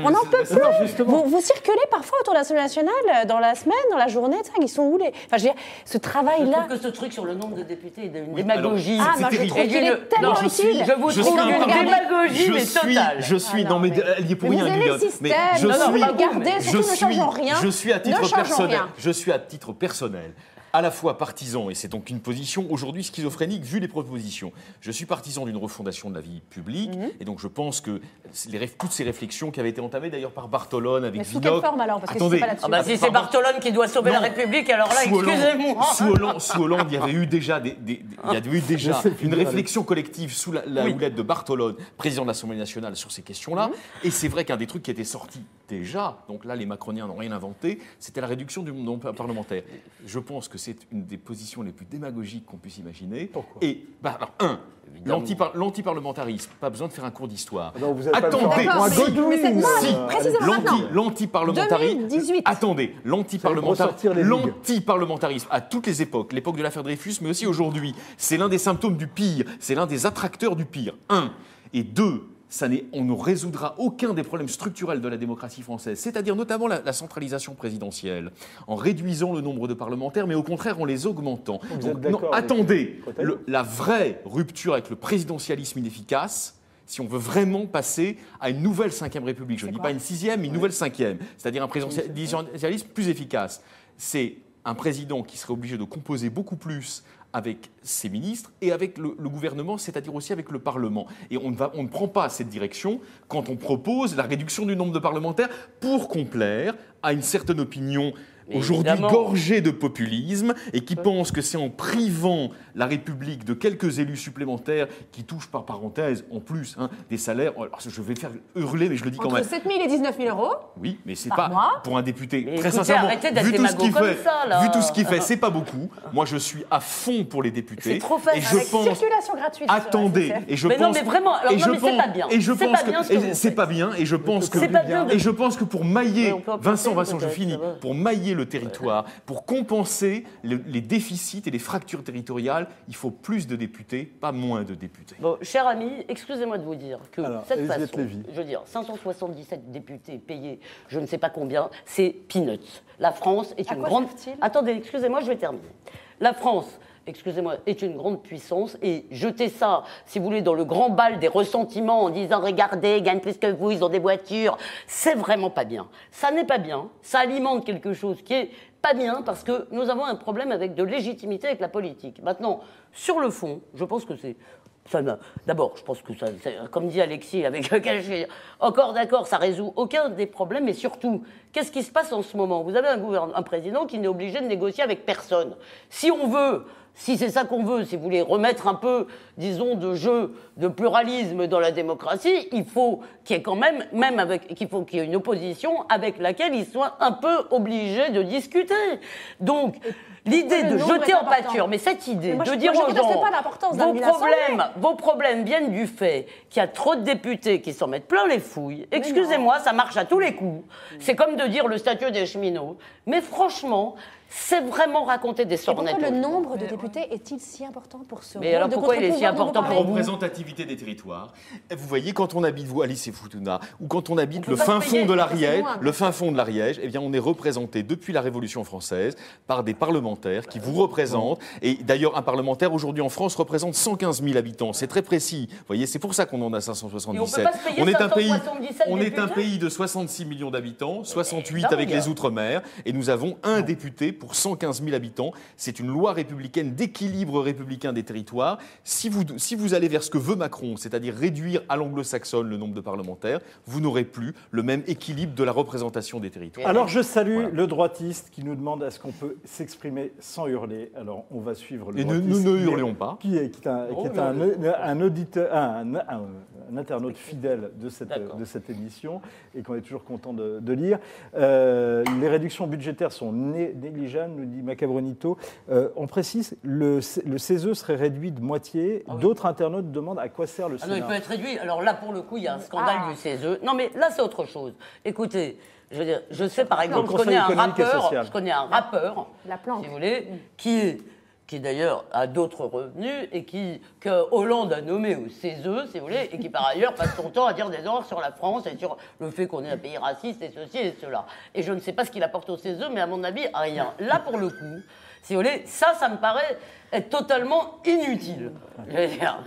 on n'en peut plus. Vous circulez parfois autour de l'Assemblée nationale dans la semaine, dans la journée, ils sont où les... Enfin, je veux dire, ce travail-là... Je trouve que ce truc sur le nombre de députés est une démagogie. Moi, je trouve qu'il est tellement utile. Je vous trouve une démagogie, mais totale. Je suis dans mes... Elle y est pour rien, Guillaume. Mais je suis à titre personnel. À la fois partisan, et c'est donc une position aujourd'hui schizophrénique vu les propositions. Je suis partisan d'une refondation de la vie publique, et donc je pense que toutes ces réflexions qui avaient été entamées d'ailleurs par Bartolone avec Vidocq... Mais sous quelle forme alors? Parce que attendez, c'est pas si c'est Bartolone qui doit sauver la République, alors là, excusez-moi. Sous Hollande, il y avait eu déjà, une réflexion collective sous la houlette de Bartolone, président de l'Assemblée nationale, sur ces questions-là. Et c'est vrai qu'un des trucs qui était sorti déjà, donc là les macroniens n'ont rien inventé, c'était la réduction du nombre parlementaire. Je pense que c'est une des positions les plus démagogiques qu'on puisse imaginer. Pourquoi? Et, l'antiparlementarisme, pas besoin de faire un cours d'histoire. Attendez, l'antiparlementarisme. Attendez, l'antiparlementarisme à toutes les époques, l'époque de l'affaire Dreyfus, mais aussi aujourd'hui, c'est l'un des symptômes du pire, c'est l'un des attracteurs du pire. 1. Et 2. On ne résoudra aucun des problèmes structurels de la démocratie française, c'est-à-dire notamment la centralisation présidentielle, en réduisant le nombre de parlementaires, mais au contraire en les augmentant. Attendez, la vraie rupture avec le présidentialisme inefficace, si on veut vraiment passer à une nouvelle 5e République, je ne dis pas une 6e, mais une nouvelle 5e, c'est-à-dire un présidentialisme plus efficace, c'est un président qui serait obligé de composer beaucoup plus avec ses ministres et avec le gouvernement, c'est-à-dire aussi avec le Parlement. Et on ne prend pas cette direction quand on propose la réduction du nombre de parlementaires pour complaire à une certaine opinion aujourd'hui gorgée de populisme et qui pense que c'est en privant la République de quelques élus supplémentaires qui touchent par parenthèse en plus des salaires. Alors, je vais faire hurler, mais je le dis quand même. Entre 7 000 et 19 000 euros. Oui, mais c'est pas mois. Pour un député. Mais très écoutez, sincèrement, vu tout ce qu'il fait, c'est pas beaucoup. Moi, je suis à fond pour les députés. C'est trop facile. Avec circulation gratuite. Attendez, et je pense. Non, mais vraiment. Alors, c'est pas bien. Et je pense que c'est pas bien. Et je pense que pour mailler, Vincent, je finis. Pour mailler le territoire. Pour compenser les déficits et les fractures territoriales, il faut plus de députés, pas moins de députés. Bon, cher ami, excusez-moi de vous dire que cette façon, Lévy. je veux dire, 577 députés payés, je ne sais pas combien, c'est peanuts. La France est une grande... Attendez, excusez-moi, je vais terminer. La France excusez-moi, est une grande puissance et jeter ça, si vous voulez, dans le grand bal des ressentiments en disant regardez, ils gagnent plus que vous, ils ont des voitures, c'est vraiment pas bien. Ça n'est pas bien, ça alimente quelque chose qui est pas bien parce que nous avons un problème avec de légitimité avec la politique. Maintenant, sur le fond, je pense que c'est... D'abord, je pense que ça, comme dit Alexis, avec lequel je suis encore d'accord, ça résout aucun des problèmes, mais surtout, qu'est-ce qui se passe en ce moment? Vous avez un président qui n'est obligé de négocier avec personne. Si on veut, si c'est ça qu'on veut, si vous voulez remettre un peu, disons, de jeu, de pluralisme dans la démocratie, il faut qu'il y ait quand même qu'il faut qu'il y ait une opposition avec laquelle il soit un peu obligé de discuter. Donc, l'idée de jeter en pâture, mais cette idée de dire aux gens, vos problèmes viennent du fait qu'il y a trop de députés qui s'en mettent plein les fouilles. Excusez-moi, ça marche à tous les coups. C'est comme de dire le statut des cheminots. Mais franchement, c'est vraiment raconter des sornettes. Pourquoi le nombre de députés est-il si important pour ce Mais alors pourquoi il est si important pour vous? La représentativité des territoires. Vous voyez, quand on habite Wallis et Futuna, ou quand on habite le fin fond de l'Ariège, eh bien, on est représenté depuis la Révolution française par des parlementaires qui vous représentent. Et d'ailleurs, un parlementaire aujourd'hui en France représente 115 000 habitants. C'est très précis. Vous voyez, c'est pour ça qu'on en a 577. On est un pays de 66 millions d'habitants, 68 avec les Outre-mer, et nous avons un député pour 115 000 habitants. C'est une loi républicaine d'équilibre républicain des territoires. Si vous allez vers ce que veut Macron, c'est-à-dire réduire à l'anglo-saxonne le nombre de parlementaires, vous n'aurez plus le même équilibre de la représentation des territoires. Alors je salue le droitiste qui nous demande est-ce qu'on peut s'exprimer sans hurler. Alors on va suivre le droitiste. Et nous ne hurlons pas. Qui est un auditeur, un internaute fidèle de cette émission et qu'on est toujours content de lire. Les réductions budgétaires sont négligeables, nous dit Macabronito. On précise, le CESE serait réduit de moitié. D'autres internautes demandent à quoi sert le Sénat. Non, il peut être réduit. Alors là, pour le coup, il y a un scandale du CESE. Non, mais là, c'est autre chose. Écoutez, je veux dire, je sais par exemple, je connais un rappeur, si vous voulez, qui d'ailleurs a d'autres revenus et que Hollande a nommé au CESE, si vous voulez, et qui par ailleurs passe son temps à dire des horreurs sur la France et sur le fait qu'on est un pays raciste et ceci et cela. Et je ne sais pas ce qu'il apporte au CESE, mais à mon avis, rien. Là, pour le coup, si vous voulez, ça me paraît être totalement inutile. Je veux dire.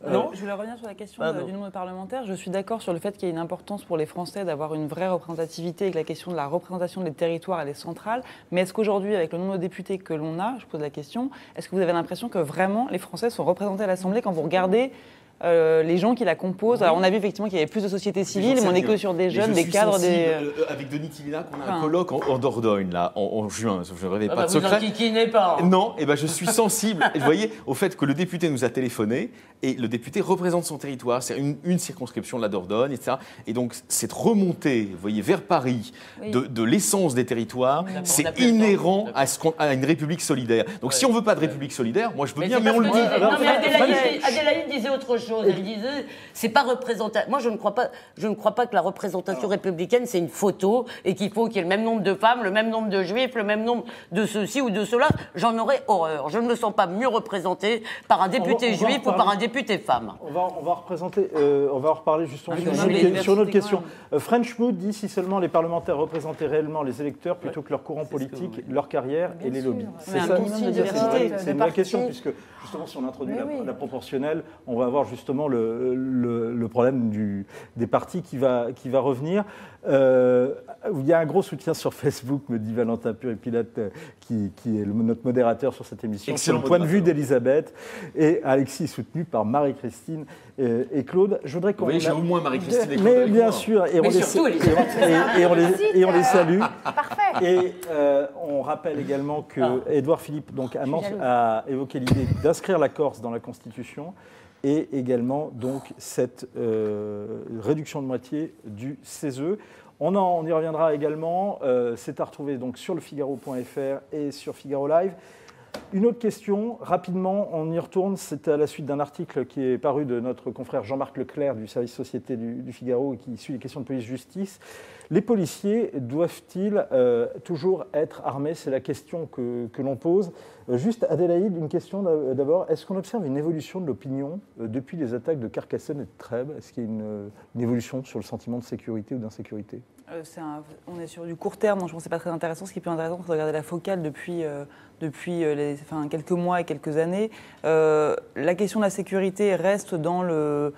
Non, je voulais revenir sur la question du nombre de parlementaires. Je suis d'accord sur le fait qu'il y a une importance pour les Français d'avoir une vraie représentativité et que la question de la représentation des territoires, elle est centrale. Mais est-ce qu'aujourd'hui, avec le nombre de députés que l'on a, je pose la question, est-ce que vous avez l'impression que vraiment les Français sont représentés à l'Assemblée quand vous regardez les gens qui la composent? Alors, on a vu effectivement qu'il y avait plus de sociétés civiles, mais on n'est que sur des jeunes, des cadres, avec Denis Tillinac, on a un colloque en Dordogne, là, en juin. Je ne révèle pas de secret. Vous n'enquiquinez pas. Non, je suis sensible, vous voyez, au fait que le député nous a téléphoné et le député représente son territoire. C'est une circonscription de la Dordogne, etc. Et donc, cette remontée, vous voyez, vers Paris, de l'essence des territoires, c'est inhérent à une république solidaire. Donc, si on ne veut pas de république solidaire, moi, je veux bien, mais on le dit. Non, mais Adélaïde disait autre chose. Elle disait, c'est pas représentatif. Moi, je ne crois pas que la représentation républicaine, c'est une photo et qu'il faut qu'il y ait le même nombre de femmes, le même nombre de juifs, le même nombre de ceci ou de cela. J'en aurais horreur. Je ne me sens pas mieux représentée par un député juif ou par un député femme. On va en reparler justement sur une autre question. French Mood dit si seulement les parlementaires représentaient réellement les électeurs plutôt que leur courant politique, leur carrière et les lobbies. C'est ça. C'est une vraie question puisque justement si on introduit la proportionnelle, on va avoir justement le problème des partis qui va revenir. Il y a un gros soutien sur Facebook, me dit Valentin Puripilote, qui est notre modérateur sur cette émission. Excellent. Sur le point de vue d'Elisabeth et Alexis, soutenu par Marie-Christine et Claude. Je voudrais qu'on... Oui, j'ai au moins Marie-Christine et Claude. Mais bien sûr, et on les salue. Parfait. Et on rappelle également que Édouard Philippe a évoqué l'idée d'inscrire la Corse dans la Constitution. Et également donc cette réduction de moitié du CESE. On y reviendra également. C'est à retrouver donc sur lefigaro.fr et sur Figaro Live. Une autre question, rapidement, on y retourne. C'est à la suite d'un article qui est paru de notre confrère Jean-Marc Leclerc du service Société du Figaro et qui suit les questions de police-justice. Les policiers doivent-ils toujours être armés? C'est la question que l'on pose. Juste, Adélaïde, une question d'abord. Est-ce qu'on observe une évolution de l'opinion depuis les attaques de Carcassonne et de Trèbes? Est-ce qu'il y a une évolution sur le sentiment de sécurité ou d'insécurité? On est sur du court terme, donc je pense que c'est pas très intéressant. Ce qui est plus intéressant, c'est de regarder la focale depuis quelques mois et quelques années. La question de la sécurité reste dans le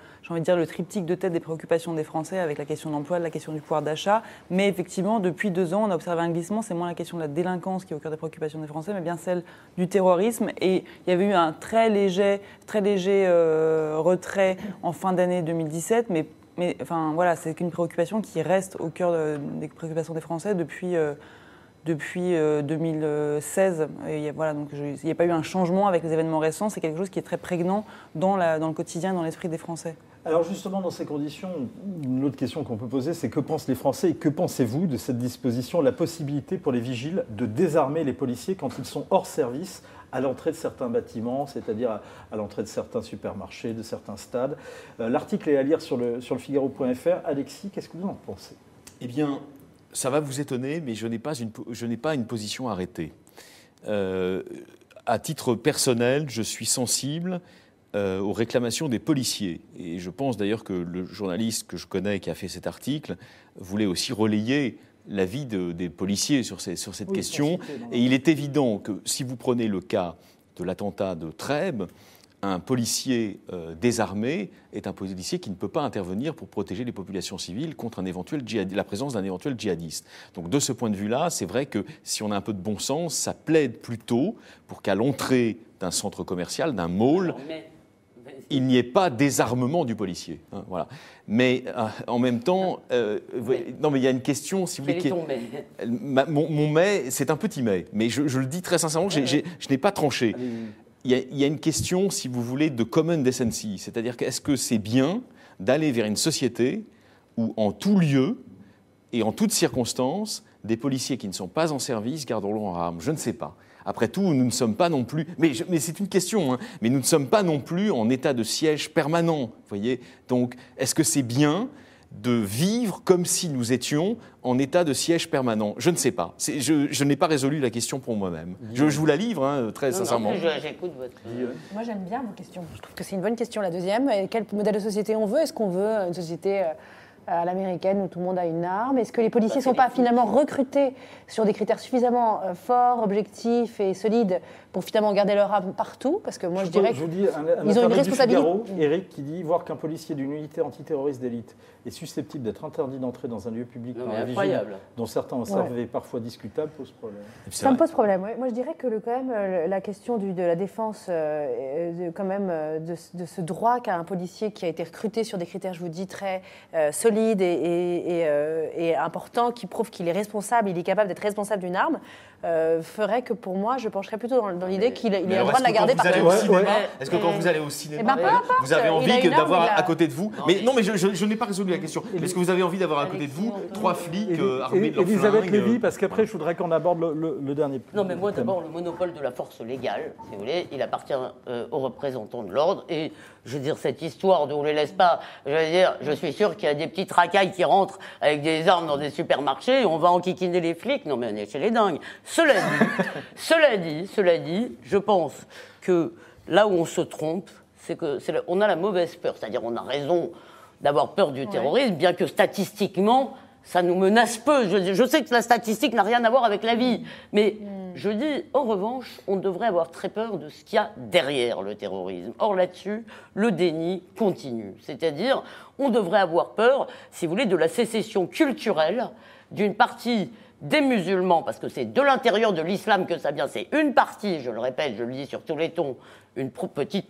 triptyque de tête des préoccupations des Français, avec la question de l'emploi, la question du pouvoir d'achat. Mais effectivement, depuis 2 ans, on a observé un glissement. C'est moins la question de la délinquance qui est au cœur des préoccupations des Français, mais bien celle du terrorisme. Et il y avait eu un très léger retrait en fin d'année 2017, mais enfin, voilà, c'est qu'une préoccupation qui reste au cœur des préoccupations des Français depuis 2016. Et voilà, donc il n'y a pas eu un changement avec les événements récents. C'est quelque chose qui est très prégnant dans le quotidien, dans l'esprit des Français. Alors justement, dans ces conditions, une autre question qu'on peut poser, c'est que pensent les Français et que pensez-vous de cette disposition, la possibilité pour les vigiles de désarmer les policiers quand ils sont hors service à l'entrée de certains bâtiments, c'est-à-dire à l'entrée de certains supermarchés, de certains stades. L'article est à lire sur le Figaro.fr. Alexis, qu'est-ce que vous en pensez ? Eh bien, ça va vous étonner, mais je n'ai pas une position arrêtée. À titre personnel, je suis sensible aux réclamations des policiers. Et je pense d'ailleurs que le journaliste que je connais qui a fait cet article voulait aussi relayer l'avis des policiers sur cette question. Et il est évident que si vous prenez le cas de l'attentat de Trèbes, un policier désarmé est un policier qui ne peut pas intervenir pour protéger les populations civiles contre la présence d'un éventuel djihadiste. Donc de ce point de vue-là, c'est vrai que si on a un peu de bon sens, ça plaide plutôt pour qu'à l'entrée d'un centre commercial, d'un mall, il n'y ait pas désarmement du policier. Hein, voilà. Mais en même temps, non, mais il y a une question, si vous voulez. Quel est ton mais mon mais, c'est un petit mais je le dis très sincèrement, je n'ai pas tranché. Il y a une question, si vous voulez, de common decency, c'est-à-dire est-ce que c'est bien d'aller vers une société où, en tout lieu et en toutes circonstances, des policiers qui ne sont pas en service garderont leur arme ? Je ne sais pas. Après tout, nous ne sommes pas non plus, mais c'est une question, hein, mais nous ne sommes pas non plus en état de siège permanent, vous voyez. Donc, est-ce que c'est bien de vivre comme si nous étions en état de siège permanent ? Je ne sais pas. Je n'ai pas résolu la question pour moi-même. Je vous la livre, hein, très sincèrement. J'écoute votre... Moi, j'aime bien vos questions. Je trouve que c'est une bonne question, la deuxième. Quel modèle de société on veut ? Est-ce qu'on veut une société à l'américaine où tout le monde a une arme ? Est-ce que les policiers ne sont pas finalement recrutés sur des critères suffisamment forts, objectifs et solides pour finalement garder leur arme partout ? Parce que moi, je dirais qu'ils ont une responsabilité. Eric qui dit voir qu'un policier d'une unité antiterroriste d'élite est susceptible d'être interdit d'entrer dans un lieu public par la vigile, dont certains ont servi parfois discutable, pose problème. Ça me pose problème. Ouais. Moi, je dirais que quand même la question de la défense, de ce droit qu'a un policier qui a été recruté sur des critères, je vous dis, très solides et importants, qui prouvent qu'il est responsable, il est capable d'être responsable d'une arme, ferait que pour moi, je pencherais plutôt dans l'idée qu'il a le droit de la garder par contre. Est-ce que quand vous allez au cinéma, vous avez envie d'avoir à côté de vous... Mais je n'ai pas résolu la question. Est-ce que vous avez envie d'avoir à côté de vous 3 flics armés de leurs flingues ? Elisabeth Lévy, parce qu'après, je voudrais qu'on aborde le dernier point. Non, mais moi, d'abord, le monopole de la force légale, si vous voulez, il appartient aux représentants de l'ordre. Et je veux dire, cette histoire d'où on ne les laisse pas, je suis sûr qu'il y a des petits racailles qui rentrent avec des armes dans des supermarchés et on va enquiquiner les flics. Non, mais on est chez les dingues. Cela dit, je pense que là où on se trompe, c'est qu'on a la mauvaise peur. C'est-à-dire on a raison d'avoir peur du terrorisme, bien que statistiquement, ça nous menace peu. Je sais que la statistique n'a rien à voir avec la vie, mais je dis, en revanche, on devrait avoir très peur de ce qu'il y a derrière le terrorisme. Or, là-dessus, le déni continue. C'est-à-dire, on devrait avoir peur, si vous voulez, de la sécession culturelle d'une partie des musulmans, parce que c'est de l'intérieur de l'islam que ça vient, c'est une partie, je le répète, je le dis sur tous les tons, une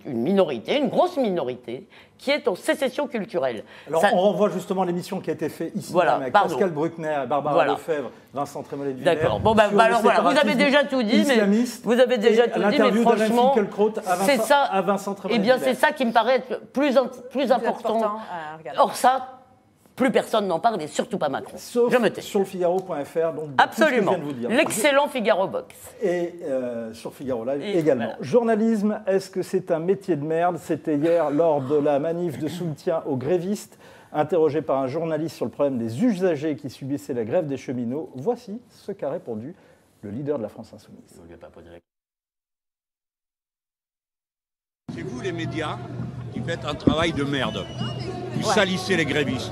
minorité, une grosse minorité, qui est en sécession culturelle. Alors on renvoie justement à l'émission qui a été faite ici avec Pascal Bruckner, Barbara Lefebvre, Vincent Trémollet-de-Villers. D'accord. Bon, alors voilà, vous avez déjà tout dit, mais franchement, c'est ça. Eh bien, c'est ça qui me paraît être plus important. Or ça. Plus personne n'en parle, et surtout pas Macron. Sauf je me tais. Sur le Figaro.fr, donc absolument. Tout ce que je viens de vous dire. L'excellent Figaro Box. Et sur Figaro Live également. Voilà. Journalisme, est-ce que c'est un métier de merde ? C'était hier lors de la manif de soutien aux grévistes. Interrogé par un journaliste sur le problème des usagers qui subissaient la grève des cheminots, voici ce qu'a répondu le leader de la France Insoumise. C'est vous les médias qui faites un travail de merde. vous salissez les grévistes.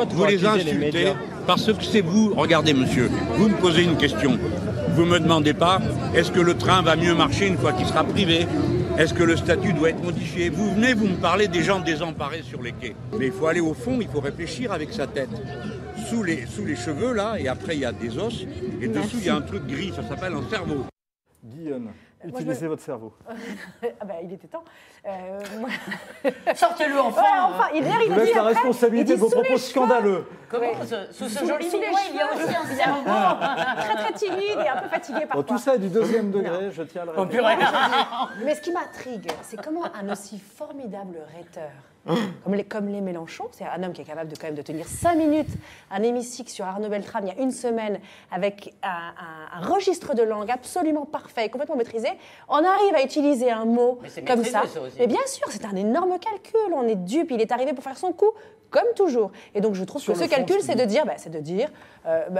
Vous les insultez parce que c'est vous. Regardez, monsieur, vous me posez une question. Vous me demandez pas, est-ce que le train va mieux marcher une fois qu'il sera privé? Est-ce que le statut doit être modifié? Vous venez, vous me parlez des gens désemparés sur les quais. Mais il faut aller au fond, il faut réfléchir avec sa tête. Sous les cheveux, là, et après, il y a des os, et dessous, il y a un truc gris, ça s'appelle un cerveau. Guillaume, utilisez votre cerveau. Ah ben, il était temps. Sortez-le enfin. Enfin, il Je vous laisse la responsabilité de vos propos scandaleux. Comment sous ce joli minois, il y a aussi un cerveau. Très très timide et un peu fatigué parfois. Tout ça est du 2e degré, je tiens à le répéter. Mais ce qui m'intrigue, c'est comment un aussi formidable rhéteur, comme les Mélenchon, c'est un homme qui est capable de, quand même, de tenir 5 minutes un hémicycle sur Arnaud Beltrame il y a une semaine avec un registre de langue absolument parfait, complètement maîtrisé, on arrive à utiliser un mot comme ça. Mais bien sûr, c'est un énorme calcul, on est dupe, il est arrivé pour faire son coup, comme toujours. Et donc je trouve que ce calcul, c'est de dire,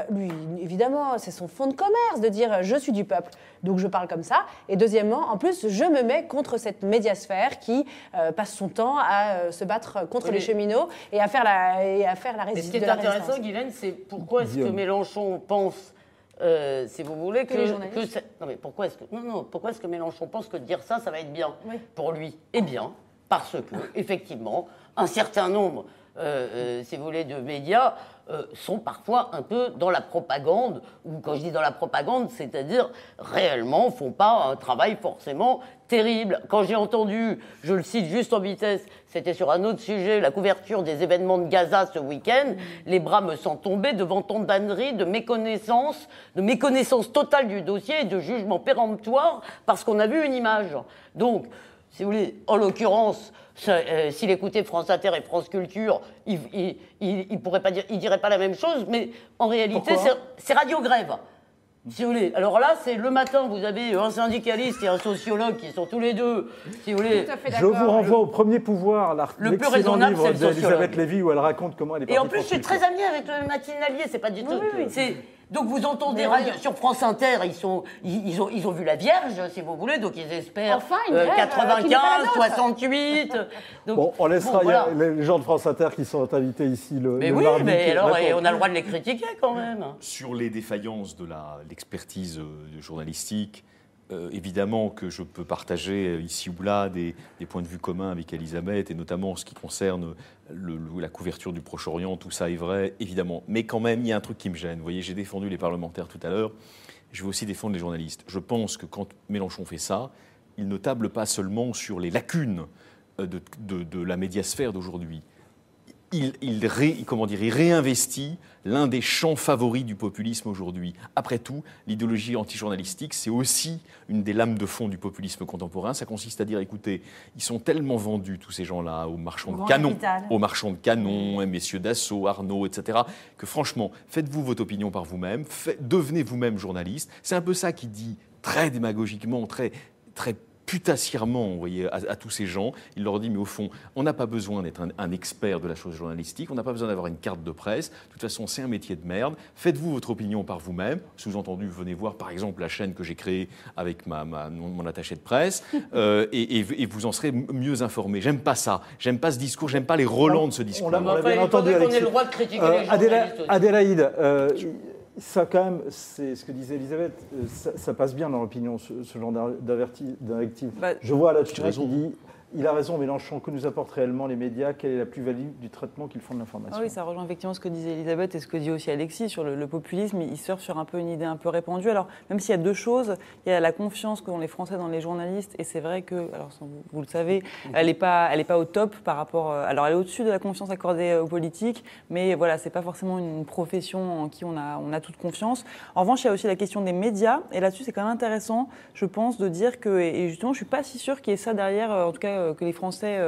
lui, évidemment, c'est son fonds de commerce, de dire je suis du peuple, donc je parle comme ça. Et deuxièmement, en plus, je me mets contre cette médiasphère qui passe son temps à se battre contre les cheminots et à faire la résistance. Mais ce qui est intéressant, Guylaine, c'est pourquoi est-ce que Mélenchon pense, si vous voulez, pourquoi est-ce que Mélenchon pense que de dire ça va être bien pour lui? Eh bien, parce que, effectivement, un certain nombre, si vous voulez, de médias sont parfois un peu dans la propagande, ou quand je dis dans la propagande, c'est-à-dire réellement font pas un travail forcément terrible. Quand j'ai entendu, je le cite juste en vitesse, c'était sur un autre sujet, la couverture des événements de Gaza ce week-end, les bras me sont tombés devant tant d'âneries, de méconnaissance totale du dossier et de jugement péremptoire parce qu'on a vu une image. Donc, si vous voulez, en l'occurrence, s'il écoutait France Inter et France Culture, il pourrait pas dire, il dirait pas la même chose, mais en réalité, c'est Radio Grève. Si vous voulez. Alors là, c'est le matin, vous avez un syndicaliste et un sociologue qui sont tous les deux, si vous voulez. Je vous renvoie au Premier pouvoir, le plus raisonnable, c'est le sociologue. d'Elisabeth Lévy, où elle raconte comment elle est partie. Et en plus, je suis très amie avec le matinalier, c'est pas du tout. Donc vous entendez sur France Inter, ils ont vu la Vierge, si vous voulez, donc ils espèrent 95, 68. Donc, bon, on laissera les gens de France Inter qui sont invités ici le mardi. Mais alors, on a le droit de les critiquer quand même. Sur les défaillances de l'expertise journalistique, évidemment que je peux partager ici ou là des points de vue communs avec Elisabeth, et notamment en ce qui concerne la couverture du Proche-Orient, tout ça est vrai, évidemment. Mais quand même, il y a un truc qui me gêne. Vous voyez, j'ai défendu les parlementaires tout à l'heure, je vais aussi défendre les journalistes. Je pense que quand Mélenchon fait ça, il ne table pas seulement sur les lacunes de la médiasphère d'aujourd'hui. Il réinvestit l'un des champs favoris du populisme aujourd'hui. Après tout, l'idéologie anti-journalistique, c'est aussi une des lames de fond du populisme contemporain. Ça consiste à dire, écoutez, ils sont tellement vendus, tous ces gens-là, aux marchands de canons, messieurs Dassault, Arnaud, etc., que franchement, faites-vous votre opinion par vous-même, devenez vous-même journaliste. C'est un peu ça qui dit très démagogiquement, très putassièrement, vous voyez, à tous ces gens. Il leur dit, mais au fond, on n'a pas besoin d'être un expert de la chose journalistique, on n'a pas besoin d'avoir une carte de presse, de toute façon, c'est un métier de merde, faites-vous votre opinion par vous-même, sous-entendu, venez voir, par exemple, la chaîne que j'ai créée avec mon attaché de presse, et vous en serez mieux informés. J'aime pas ça, j'aime pas ce discours, j'aime pas les relents de ce discours. On a bien entendu, Alexis. On ait le droit de critiquer les journalistes aussi. Adélaïde, ça, quand même, c'est ce que disait Elisabeth, ça passe bien dans l'opinion, ce genre d'invective. Je vois là, qui dit, il a raison, Mélenchon, que nous apportent réellement les médias, quelle est la plus-value du traitement qu'ils font de l'information? Oui, ça rejoint effectivement ce que disait Elisabeth et ce que dit aussi Alexis sur le populisme. Il surfe sur un peu une idée un peu répandue. Alors, même s'il y a deux choses, il y a la confiance qu'ont les Français dans les journalistes, et c'est vrai que, alors vous le savez, elle n'est pas au top par rapport. Alors, elle est au-dessus de la confiance accordée aux politiques, mais voilà, c'est pas forcément une profession en qui on a toute confiance. En revanche, il y a aussi la question des médias, et là-dessus, c'est quand même intéressant, je pense, de dire que, et justement, je suis pas si sûre qu'il y ait ça derrière, en tout cas, que les Français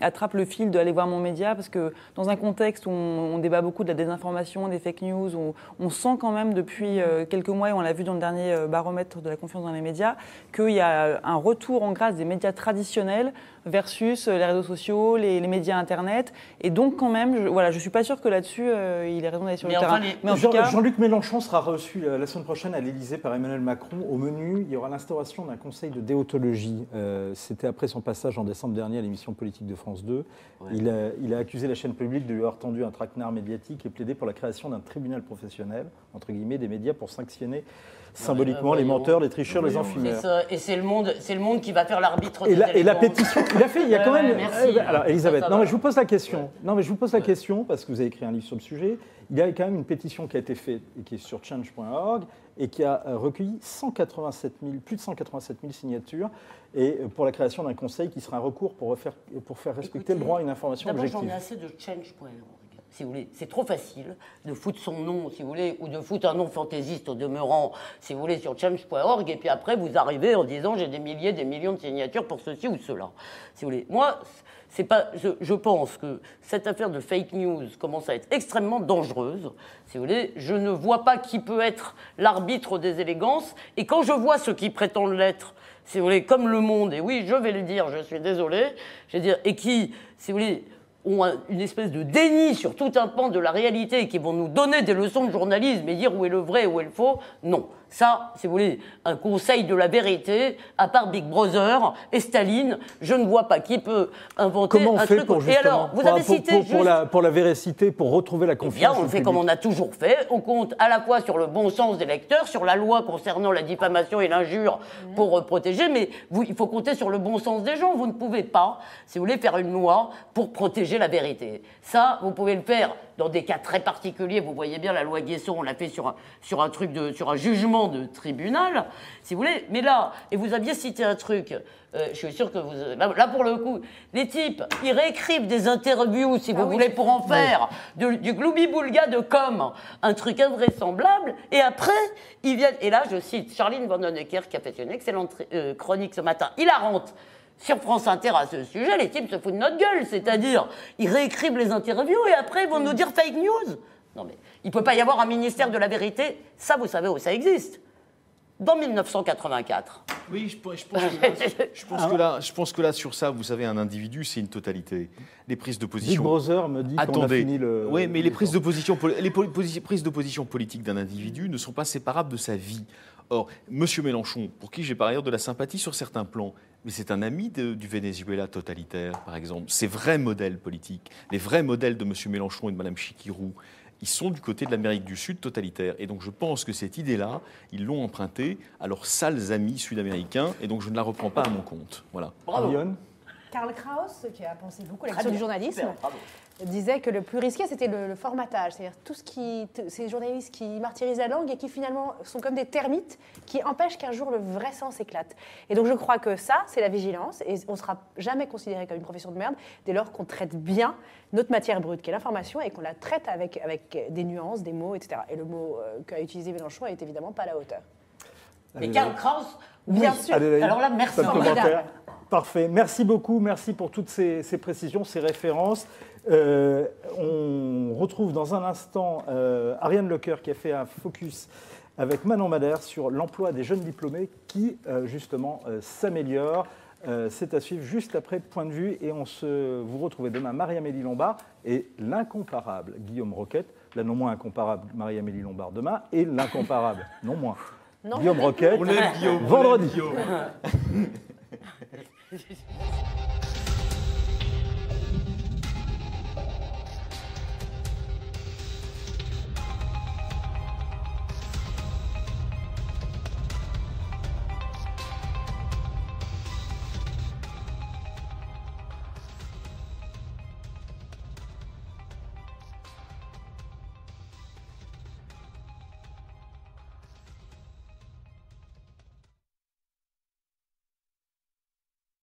attrapent le fil de aller voir mon média, parce que dans un contexte où on débat beaucoup de la désinformation, des fake news, on sent quand même depuis quelques mois, et on l'a vu dans le dernier baromètre de la confiance dans les médias, qu'il y a un retour en grâce des médias traditionnels versus les réseaux sociaux, les médias Internet. Et donc, quand même, je ne suis pas sûre que là-dessus, il ait raison d'aller sur le terrain. Mais en tout cas, Jean-Luc Mélenchon sera reçu la semaine prochaine à l'Élysée par Emmanuel Macron. Au menu, il y aura l'instauration d'un conseil de déontologie. C'était après son passage en décembre dernier à l'émission l'émission politique de France 2. Ouais. Il a accusé la chaîne publique de lui avoir tendu un traquenard médiatique et plaidé pour la création d'un tribunal professionnel, entre guillemets, des médias pour sanctionner symboliquement les menteurs, les tricheurs, les enfumeurs. Et c'est le monde qui va faire l'arbitre des éléments. Et la pétition, il y a quand même... Merci. Alors, Elisabeth, je vous pose la question. Je vous pose la question, parce que vous avez écrit un livre sur le sujet. Il y a quand même une pétition qui a été faite, et qui est sur change.org, et qui a recueilli plus de 187 000 signatures, et pour la création d'un conseil qui sera un recours pour faire respecter le droit à une information objective. J'en ai assez de change.org. Si vous voulez, c'est trop facile de foutre son nom, si vous voulez, ou de foutre un nom fantaisiste au demeurant, si vous voulez, sur change.org, et puis après vous arrivez en disant j'ai des milliers, des millions de signatures pour ceci ou cela. Si vous voulez, moi, c'est pas, je pense que cette affaire de fake news commence à être extrêmement dangereuse. Si vous voulez, je ne vois pas qui peut être l'arbitre des élégances, et quand je vois ceux qui prétendent l'être, si vous voulez, comme Le Monde, et oui, je vais le dire, je suis désolé, je veux dire, et qui, si vous voulez, ont une espèce de déni sur tout un pan de la réalité et qui vont nous donner des leçons de journalisme et dire où est le vrai, où est le faux, non. Ça, si vous voulez, un conseil de la vérité, à part Big Brother et Staline, je ne vois pas qui peut inventer un truc. Comment on fait et alors, vous avez cité pour la véracité, pour retrouver la confiance. Eh bien, on fait comme on a toujours fait. On compte à la fois sur le bon sens des lecteurs, sur la loi concernant la diffamation et l'injure pour protéger, mais il faut compter sur le bon sens des gens. Vous ne pouvez pas, si vous voulez, faire une loi pour protéger la vérité. Ça, vous pouvez le faire dans des cas très particuliers. Vous voyez bien la loi Guesson, on l'a fait sur un jugement de tribunal, si vous voulez. Mais là, et vous aviez cité un truc, je suis sûr que là pour le coup, les types, ils réécrivent des interviews, si vous voulez, pour en faire du gloubi-boulga de com, un truc invraisemblable, et après, ils viennent, et là, je cite Charline Vanhoenacker, qui a fait une excellente chronique ce matin, hilarante, sur France Inter à ce sujet, les types se foutent de notre gueule, c'est-à-dire, ils réécrivent les interviews, et après, ils vont nous dire fake news. Non mais, il ne peut pas y avoir un ministère de la vérité, ça, vous savez où ça existe. Dans 1984. Oui, je pense que là, sur ça, vous savez, un individu, c'est une totalité. Les prises de position... Big Brother me dit qu'on a fini le... Oui, mais les prises de position politiques d'un individu ne sont pas séparables de sa vie. Or, M. Mélenchon, pour qui j'ai par ailleurs de la sympathie sur certains plans, mais c'est un ami du Venezuela totalitaire, par exemple. Ces vrais modèles politiques, les vrais modèles de M. Mélenchon et de Mme Chikirou, ils sont du côté de l'Amérique du Sud totalitaire. Et donc je pense que cette idée-là, ils l'ont empruntée à leurs sales amis sud-américains, et donc je ne la reprends pas à mon compte. Voilà. Bravo. Karl Kraus, qui a pensé beaucoup à la question du journalisme, disait que le plus risqué, c'était le formatage. C'est-à-dire ces journalistes qui martyrisent la langue et qui finalement sont comme des termites qui empêchent qu'un jour le vrai sens éclate. Et donc je crois que ça, c'est la vigilance. Et on ne sera jamais considéré comme une profession de merde dès lors qu'on traite bien notre matière brute, qui est l'information, et qu'on la traite avec des nuances, des mots, etc. Et le mot qu'a utilisé Mélenchon est évidemment pas à la hauteur. Mais Karl Kraus, bien sûr. Alors là, merci. Parfait. Merci beaucoup. Merci pour toutes ces précisions, ces références. On retrouve dans un instant Ariane Lecoeur qui a fait un focus avec Manon Madère sur l'emploi des jeunes diplômés qui, justement, s'améliore. C'est à suivre juste après Point de vue. Et vous retrouvez demain Marie-Amélie Lombard et l'incomparable Guillaume Roquette. La non moins incomparable Marie-Amélie Lombard demain et l'incomparable, non moins, Guillaume Roquette, vendredi.